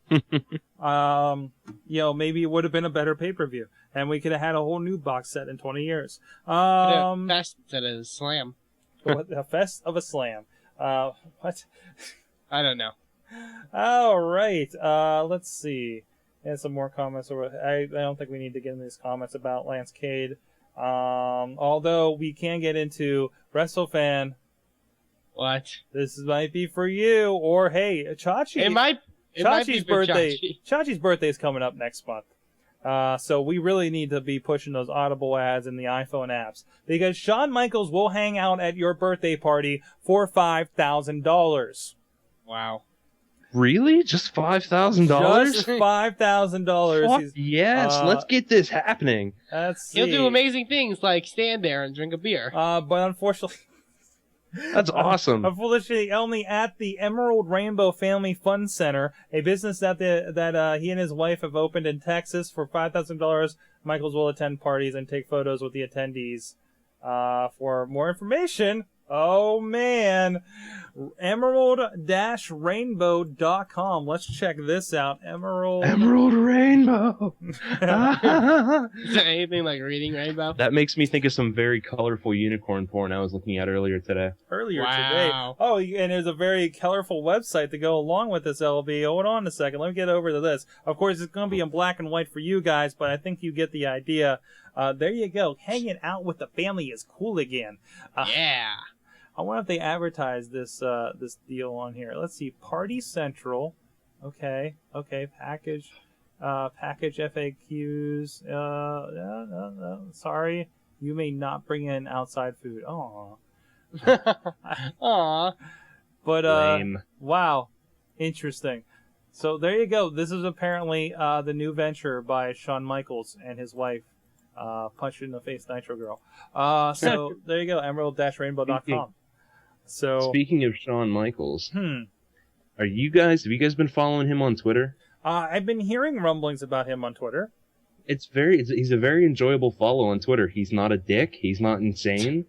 Maybe it would have been a better pay-per-view, and we could have had a whole new box set in 20 years. Fest instead of slam. A fest of a slam. What? I don't know. All right. Let's see. And some more comments. I don't think we need to get into these comments about Lance Cade. Although we can get into WrestleFan. What? This might be for you, or hey, Chachi. It might be for birthday. Chachi. Chachi's birthday is coming up next month. So we really need to be pushing those Audible ads in the iPhone apps because Shawn Michaels will hang out at your birthday party for $5,000. Wow. Really? Just $5,000? Just $5,000. Yes, let's get this happening. Let's see. He'll do amazing things like stand there and drink a beer. But unfortunately, that's awesome. Unfortunately, only at the Emerald Rainbow Family Fun Center, a business that he and his wife have opened in Texas for $5,000. Michaels will attend parties and take photos with the attendees. For more information, oh man, emerald-rainbow.com. Let's check this out. Emerald Rainbow. Is there anything like Reading Rainbow? That makes me think of some very colorful unicorn porn I was looking at earlier today. Today. Oh, and there's a very colorful website to go along with this, LB. Hold on a second. Let me get over to this. Of course, it's going to be in black and white for you guys, but I think you get the idea. There you go. Hanging out with the family is cool again. Yeah. I wonder if they advertise this deal on here. Let's see. Party Central. Okay. Package FAQs. No. Sorry. You may not bring in outside food. Aw. Aw. But, lame. Wow. Interesting. So there you go. This is apparently the new venture by Shawn Michaels and his wife. Punch in the face, Nitro Girl. So there you go. Emerald-rainbow.com. So speaking of Shawn Michaels, have you guys been following him on Twitter? I've been hearing rumblings about him on Twitter. He's a very enjoyable follow on Twitter. He's not a dick. He's not insane.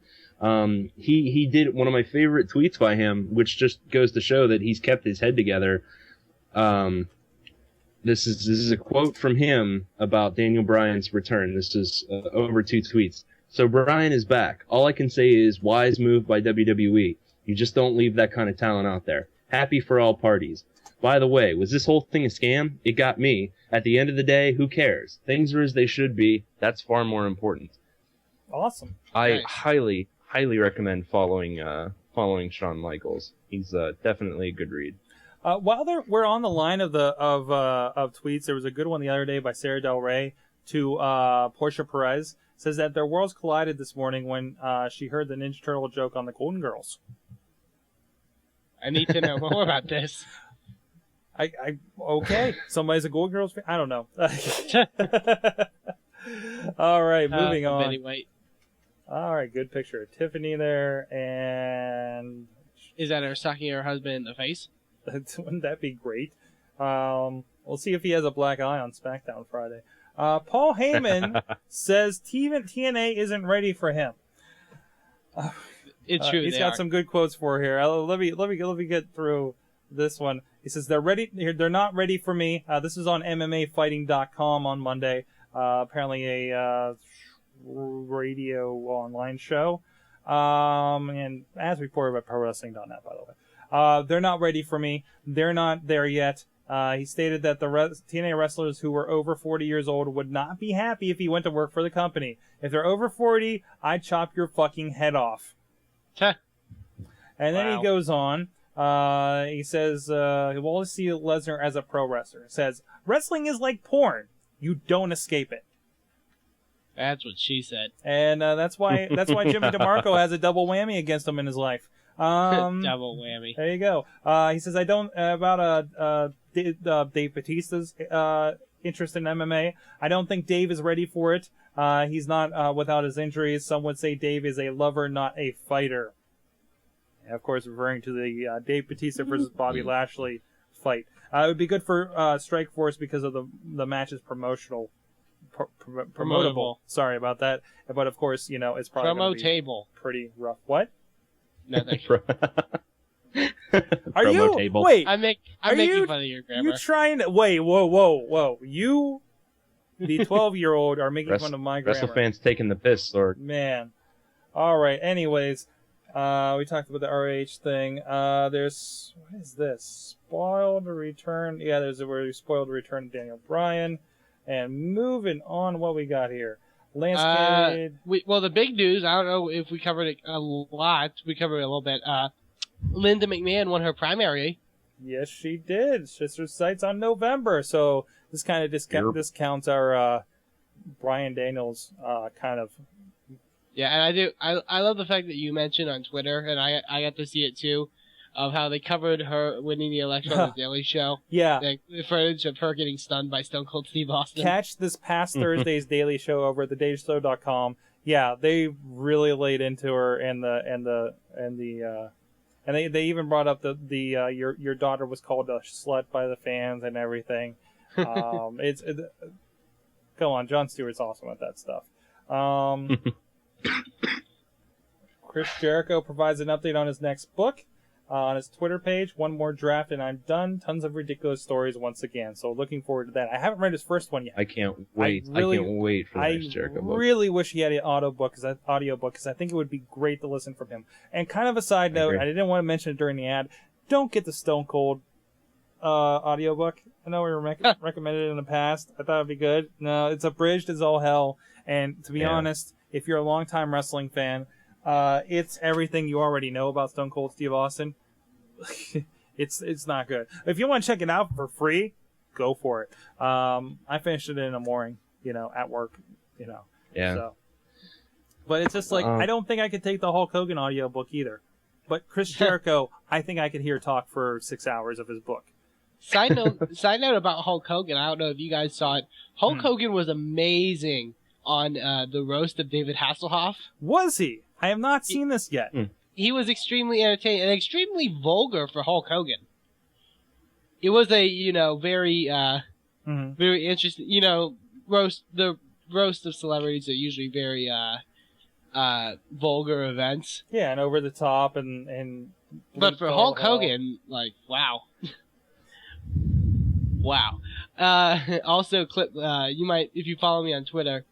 He did one of my favorite tweets by him, which just goes to show that he's kept his head together. This is a quote from him about Daniel Bryan's return. This is over 2 tweets. So Bryan is back. All I can say is wise move by WWE. You just don't leave that kind of talent out there. Happy for all parties. By the way, was this whole thing a scam? It got me. At the end of the day, who cares? Things are as they should be. That's far more important. Awesome. I highly recommend following Shawn Michaels. He's definitely a good read. While we're on the line of tweets, there was a good one the other day by Sarah Del Rey to Portia Perez. Says that their worlds collided this morning when she heard the Ninja Turtle joke on the Golden Girls. I need to know more about this. Okay. Somebody's a Golden Girls fan? I don't know. All right, moving on. Betty White. All right, good picture of Tiffany there, and is that her sucking her husband in the face? Wouldn't that be great? We'll see if he has a black eye on SmackDown Friday. Paul Heyman says TNA isn't ready for him. It's true. He's got some good quotes for here. Let me get through this one. He says they're ready. They're not ready for me. This is on MMAfighting.com on Monday. apparently a radio online show. And as reported by ProWrestling.net, by the way. They're not ready for me. They're not there yet. He stated that the TNA wrestlers who were over 40 years old would not be happy if he went to work for the company. If they're over 40, I'd chop your fucking head off. And then he goes on. He says, we'll always see Lesnar as a pro wrestler. He says, wrestling is like porn. You don't escape it. That's what she said. And that's why Jimmy DeMarco has a double whammy against him in his life. Double whammy. There you go. He says, I don't, about Dave Bautista's interest in MMA. I don't think Dave is ready for it. He's not without his injuries. Some would say Dave is a lover, not a fighter. And of course, referring to the Dave Bautista versus Bobby Lashley fight. It would be good for Strikeforce because of the match's promotable. Sorry about that. But of course, it's probably going to be pretty rough. What? Nothing. Are you? Wait. I'm making fun of your grammar. You trying to wait? Whoa! You, the 12-year-old, are making fun of my grammar. WrestleFans taking the piss, Sorg. Man. All right. Anyways, we talked about the RH thing. There's what is this? Spoiled return. Yeah, there's a spoiled return of Daniel Bryan. And moving on, what we got here. Lance well, the big news, I don't know if we covered it a lot. We covered it a little bit. Linda McMahon won her primary. Yes, she did. Sister Sights on November. So this kind of discounts our Bryan Daniels kind of. Yeah, and I love the fact that you mentioned on Twitter, and I got to see it too, of how they covered her winning the election on the Daily Show. Yeah. The footage of her getting stunned by Stone Cold Steve Austin. Catch this past Thursday's Daily Show over at thedailyshow.com. Yeah, they really laid into her and they even brought up the your daughter was called a slut by the fans and everything. Come on, Jon Stewart's awesome at that stuff. Chris Jericho provides an update on his next book. On his Twitter page, one more draft and I'm done. Tons of ridiculous stories once again. So looking forward to that. I haven't read his first one yet. I can't wait. I can't wait for the next Jericho book. I really wish he had an audiobook because I think it would be great to listen from him. And kind of a side note, I didn't want to mention it during the ad. Don't get the Stone Cold audiobook. I know we recommended it in the past. I thought it'd be good. No, it's abridged as all hell. And to be honest, if you're a longtime wrestling fan, it's everything you already know about Stone Cold Steve Austin. It's not good. If you want to check it out for free, go for it. I finished it in the morning, at work, Yeah. So. But it's just like, I don't think I could take the Hulk Hogan audiobook either. But Chris Jericho, I think I could hear talk for 6 hours of his book. Side note about Hulk Hogan. I don't know if you guys saw it. Hulk Hogan was amazing on the roast of David Hasselhoff. Was he? I have not seen this yet. He was extremely entertaining and extremely vulgar for Hulk Hogan. It was a, very, very interesting, roast. The roast of celebrities are usually very, vulgar events. Yeah, and over the top and. But for Hulk Hogan, like, wow. Wow. Also, clip. You might, if you follow me on Twitter,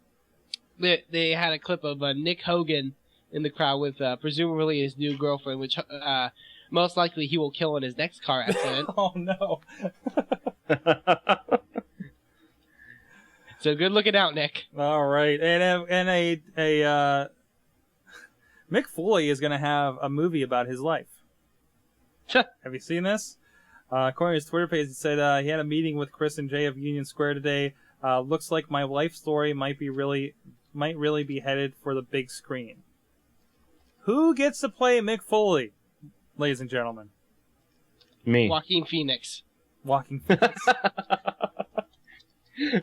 they had a clip of Nick Hogan in the crowd with presumably his new girlfriend, which most likely he will kill in his next car accident. Oh no! So good looking out, Nick. All right, and a Mick Foley is going to have a movie about his life. Have you seen this? According to his Twitter page, he said he had a meeting with Chris and Jay of Union Square today. Looks like my life story might really be headed for the big screen. Who gets to play Mick Foley, ladies and gentlemen? Me. Joaquin Phoenix. Joaquin Phoenix.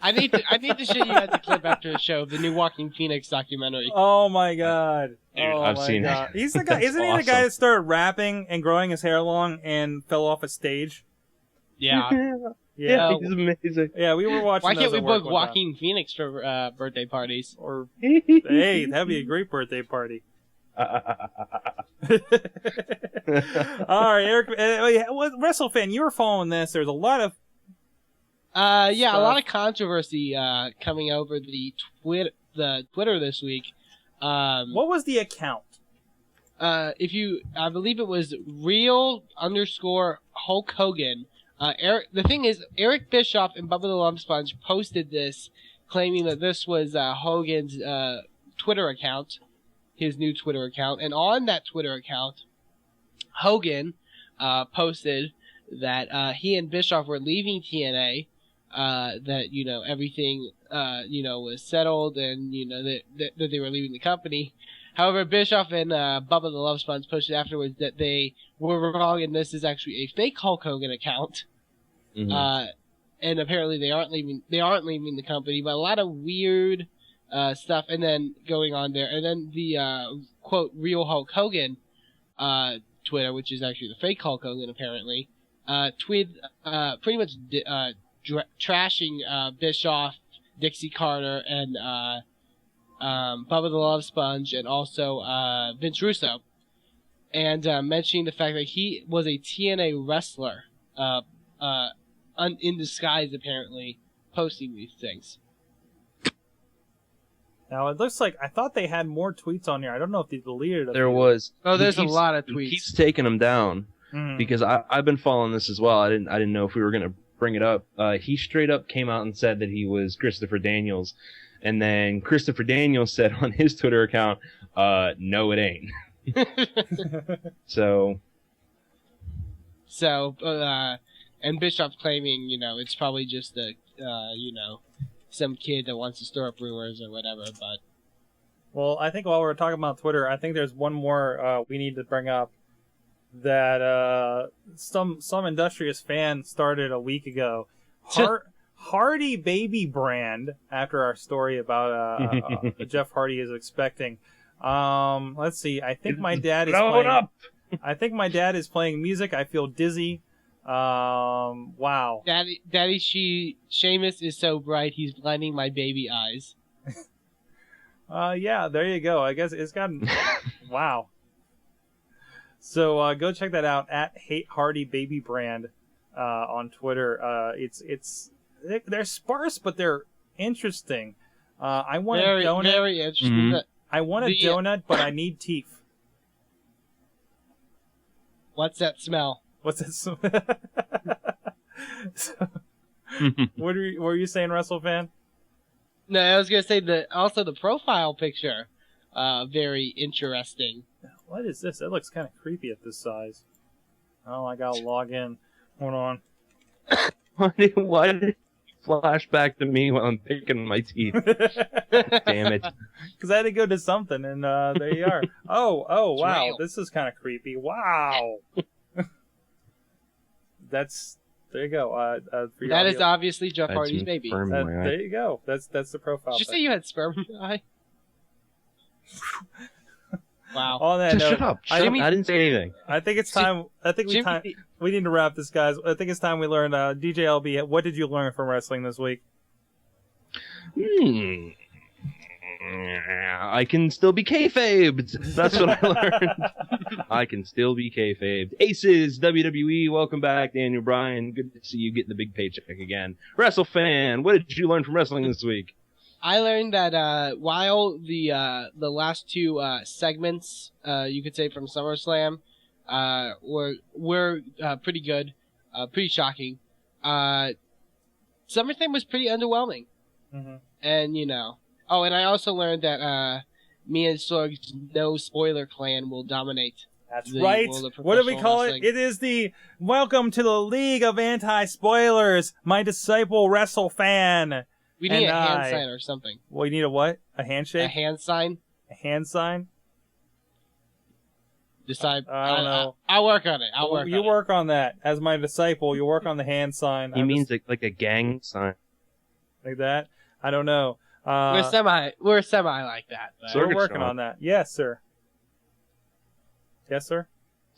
I need to show you guys a clip after the show of the new Joaquin Phoenix documentary. Oh my god. Dude, I've seen it. He's the guy. Isn't he the guy that started rapping and growing his hair long and fell off a stage? Yeah. Yeah, he's amazing. Yeah, we were watching. Why can't we book Joaquin Phoenix for birthday parties? Or hey, that'd be a great birthday party. All right, Eric. WrestleFan, you were following this. There's a lot of Yeah, a lot of controversy coming over the Twitter this week. What was the account? I believe it was real_Hulk Hogan. The thing is, Eric Bischoff and Bubba the Love Sponge posted this, claiming that this was Hogan's Twitter account, his new Twitter account, and on that Twitter account, Hogan posted that he and Bischoff were leaving TNA, that everything was settled, and that they were leaving the company. However, Bischoff and Bubba the Love Sponge posted afterwards that they were wrong, and this is actually a fake Hulk Hogan account. Mm-hmm. And apparently they aren't leaving the company, but a lot of weird stuff, and then going on there, and then the quote real Hulk Hogan Twitter, which is actually the fake Hulk Hogan apparently, tweeted pretty much trashing Bischoff, Dixie Carter, and Bubba the Love Sponge, and also Vince Russo, and mentioning the fact that he was a TNA wrestler in disguise, apparently, posting these things. Now, it looks like I thought they had more tweets on here. I don't know if they deleted it. There was. Oh, there's a lot of tweets. He keeps taking them down because I've been following this as well. I didn't know if we were going to bring it up. He straight up came out and said that he was Christopher Daniels. And then Christopher Daniels said on his Twitter account, no, it ain't. So, and Bischoff claiming, it's probably just some kid that wants to stir up rumors or whatever, but. Well, I think while we're talking about Twitter, I think there's one more we need to bring up that some industrious fan started a week ago. Hardy Baby brand, after our story about Jeff Hardy is expecting. Let's see. I think my dad is playing. I think my dad is playing music. I feel dizzy. Wow. Daddy, Seamus is so bright he's blinding my baby eyes. Yeah, there you go. I guess it's gotten. Wow. So go check that out at Hate Hardy Baby brand on Twitter. They're sparse, but they're interesting. I want a donut. Very interesting. I want a donut, but I need teeth. What's that smell? What's that smell? What were you saying, WrestleFan? No, I was gonna say also the profile picture, very interesting. What is this? That looks kind of creepy at this size. Oh, I gotta log in. Hold on. Why did it flash back to me while I'm picking my teeth? Damn it. Because I had to go to something, and there you are. Oh, wow. Real. This is kind of creepy. Wow. There you go. That is obviously Jeff Hardy's baby. There you go. That's the profile. Did you say you had sperm in your eye? Wow. On that note, shut up. I didn't say anything. I think it's time. We need to wrap this, guys. I think it's time we learn. DJ LB, what did you learn from wrestling this week? I can still be kayfabe. That's what I learned. I can still be kayfabe. Aces, WWE, welcome back, Daniel Bryan. Good to see you getting the big paycheck again. WrestleFan, what did you learn from wrestling this week? I learned that while the last two segments, you could say from SummerSlam, were pretty good, pretty shocking. SummerSlam was pretty underwhelming, and Oh, and I also learned that me and Sorg's no spoiler clan will dominate. That's right. What do we call it? It is the Welcome to the League of Anti-Spoilers, my disciple WrestleFan. We need a hand sign or something. Well, you need a what? A handshake? A hand sign? A hand sign? Decide. I don't know. I'll work on it. You work on that. As my disciple, you work on the hand sign. He means like a gang sign. Like that? I don't know. We're semi like that. We're working on that. Yes, sir. Yes, sir.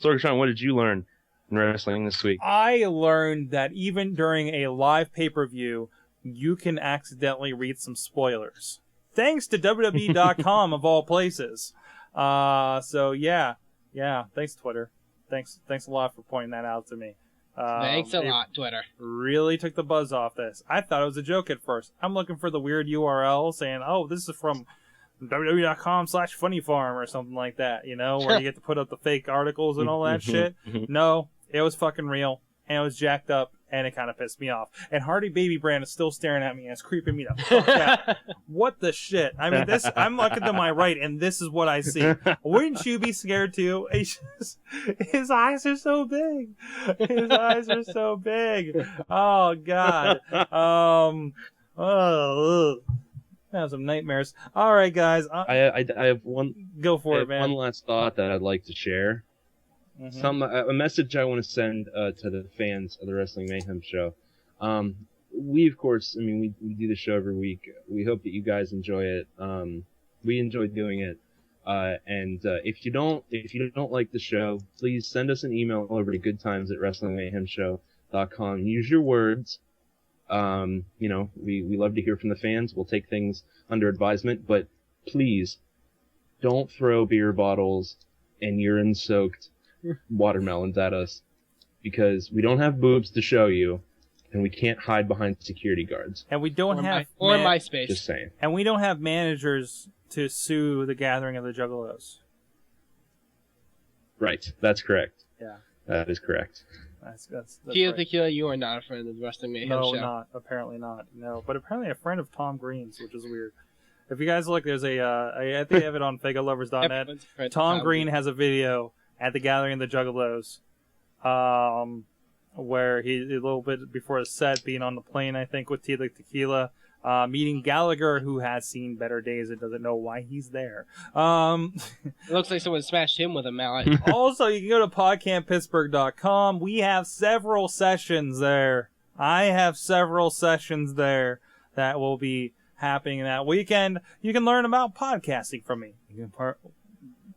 Sorg, what did you learn in wrestling this week? I learned that even during a live pay-per-view, you can accidentally read some spoilers. Thanks to WWE.com of all places. So yeah. Thanks, Twitter. Thanks a lot for pointing that out to me. Thanks a lot, Twitter. Really took the buzz off this. I thought it was a joke at first. I'm looking for the weird URL saying, oh, this is from www.com/funnyfarm or something like that, you know, where you get to put up the fake articles and all that shit. No, it was fucking real, and it was jacked up, and it kind of pissed me off. And Hardy Baby Brand is still staring at me and it's creeping me the fuck out. What the shit? I mean, I'm looking to my right, and this is what I see. Wouldn't you be scared too? His eyes are so big. His eyes are so big. Oh, God. I have some nightmares. All right, guys. I have one. Go for it, man. One last thought that I'd like to share. A message I want to send to the fans of the Wrestling Mayhem show. We, of course, we do the show every week. We hope that you guys enjoy it. We enjoy doing it. And if you don't like the show, please send us an email over to goodtimes@wrestlingmayhemshow.com. Use your words. We love to hear from the fans. We'll take things under advisement, but please don't throw beer bottles and urine-soaked watermelons at us, because we don't have boobs to show you, and we can't hide behind security guards. And we don't have MySpace. Just saying. And we don't have managers to sue the Gathering of the Juggalos. Right. That's correct. Yeah. That is correct. That's Tequila, right. Tequila, you are not a friend of the Wrestling Mayhem show. No, not. Apparently not. No, but apparently a friend of Tom Green's, which is weird. If you guys look, there's I think I have it on FagoLovers.net. Tom Green has a video at the Gathering of the Juggalos, where he, a little bit before the set, being on the plane, I think, with Tequila, meeting Gallagher, who has seen better days and doesn't know why he's there. It looks like someone smashed him with a mallet. Also, you can go to podcastpittsburgh.com. We have several sessions there. I have several sessions there that will be happening that weekend. You can learn about podcasting from me. You can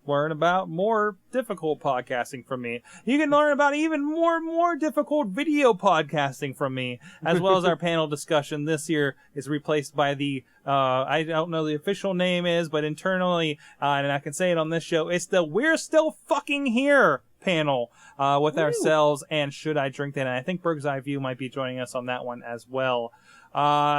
learn about more difficult podcasting from me. You can learn about even more difficult video podcasting from me, as well as our panel discussion this year is replaced by the, I don't know the official name is, but internally, and I can say it on this show, it's the We're Still Fucking Here panel with ourselves and Should I Drink That? And I think Berg's Eye View might be joining us on that one as well.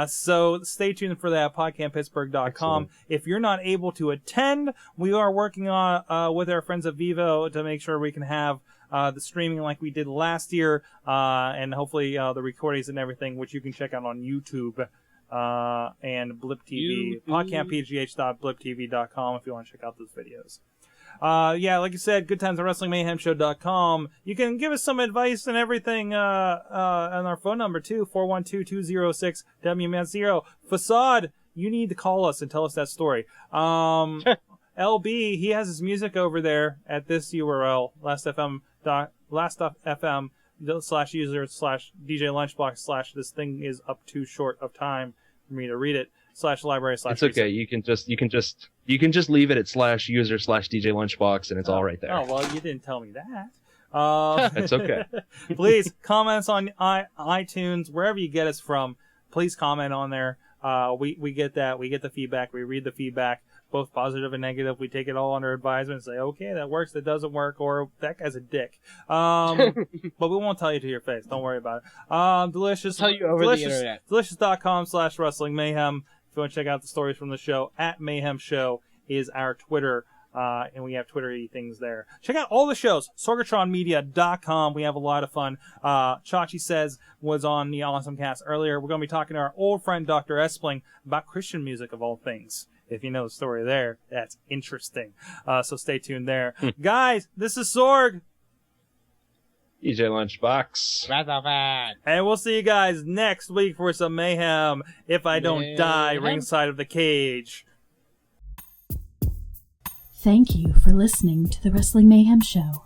So stay tuned for that, podcastpittsburgh.com. If you're not able to attend, we are working on with our friends at Vivo to make sure we can have the streaming like we did last year, and hopefully the recordings and everything, which you can check out on YouTube and Blip TV, podcastpgh.bliptv.com if you want to check out those videos. Like you said, good times at WrestlingMayhemShow.com. You can give us some advice and everything on our phone number, too, 412-206-WMS0. Facade, you need to call us and tell us that story. LB, he has his music over there at this URL, last.fm/user/DJLunchbox/ this thing is up too short of time for me to read it. /library/ It's okay. You can just leave it at /user/DJLunchbox and it's all right there. Oh well, you didn't tell me that. It's okay. Please comments on iTunes, wherever you get us from. Please comment on there. We get that. We get the feedback. We read the feedback, both positive and negative. We take it all under advisement and say, okay, that works, that doesn't work, or that guy's a dick. But we won't tell you to your face. Don't worry about it. Delicious. Tell you over the internet. Delicious.com/WrestlingMayhem. If you want to check out the stories from the show, @Mayhem Show is our Twitter, and we have Twitter-y things there. Check out all the shows, sorgatronmedia.com. We have a lot of fun. Chachi Says was on the Awesome Cast earlier. We're going to be talking to our old friend Dr. Espling about Christian music, of all things. If you know the story there, that's interesting. So stay tuned there. Guys, this is Sorg. DJ Lunchbox. And we'll see you guys next week for some mayhem. If I don't die ringside of the cage. Thank you for listening to the Wrestling Mayhem Show.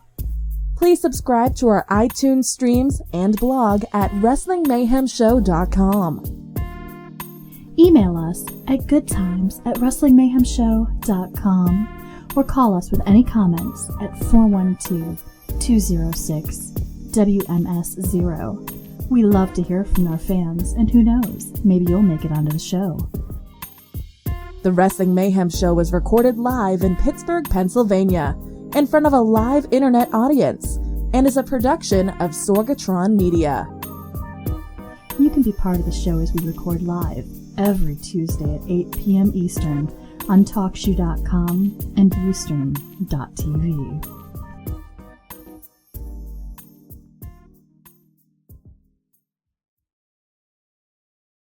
Please subscribe to our iTunes streams and blog at WrestlingMayhemShow.com. Email us at goodtimes@WrestlingMayhemShow.com or call us with any comments at 412-206-WMS0. We love to hear from our fans, and who knows, maybe you'll make it onto the show. The Wrestling Mayhem Show was recorded live in Pittsburgh, Pennsylvania, in front of a live internet audience, and is a production of Sorgatron Media. You can be part of the show as we record live every Tuesday at 8 p.m. Eastern on TalkShoe.com and Ustream.tv.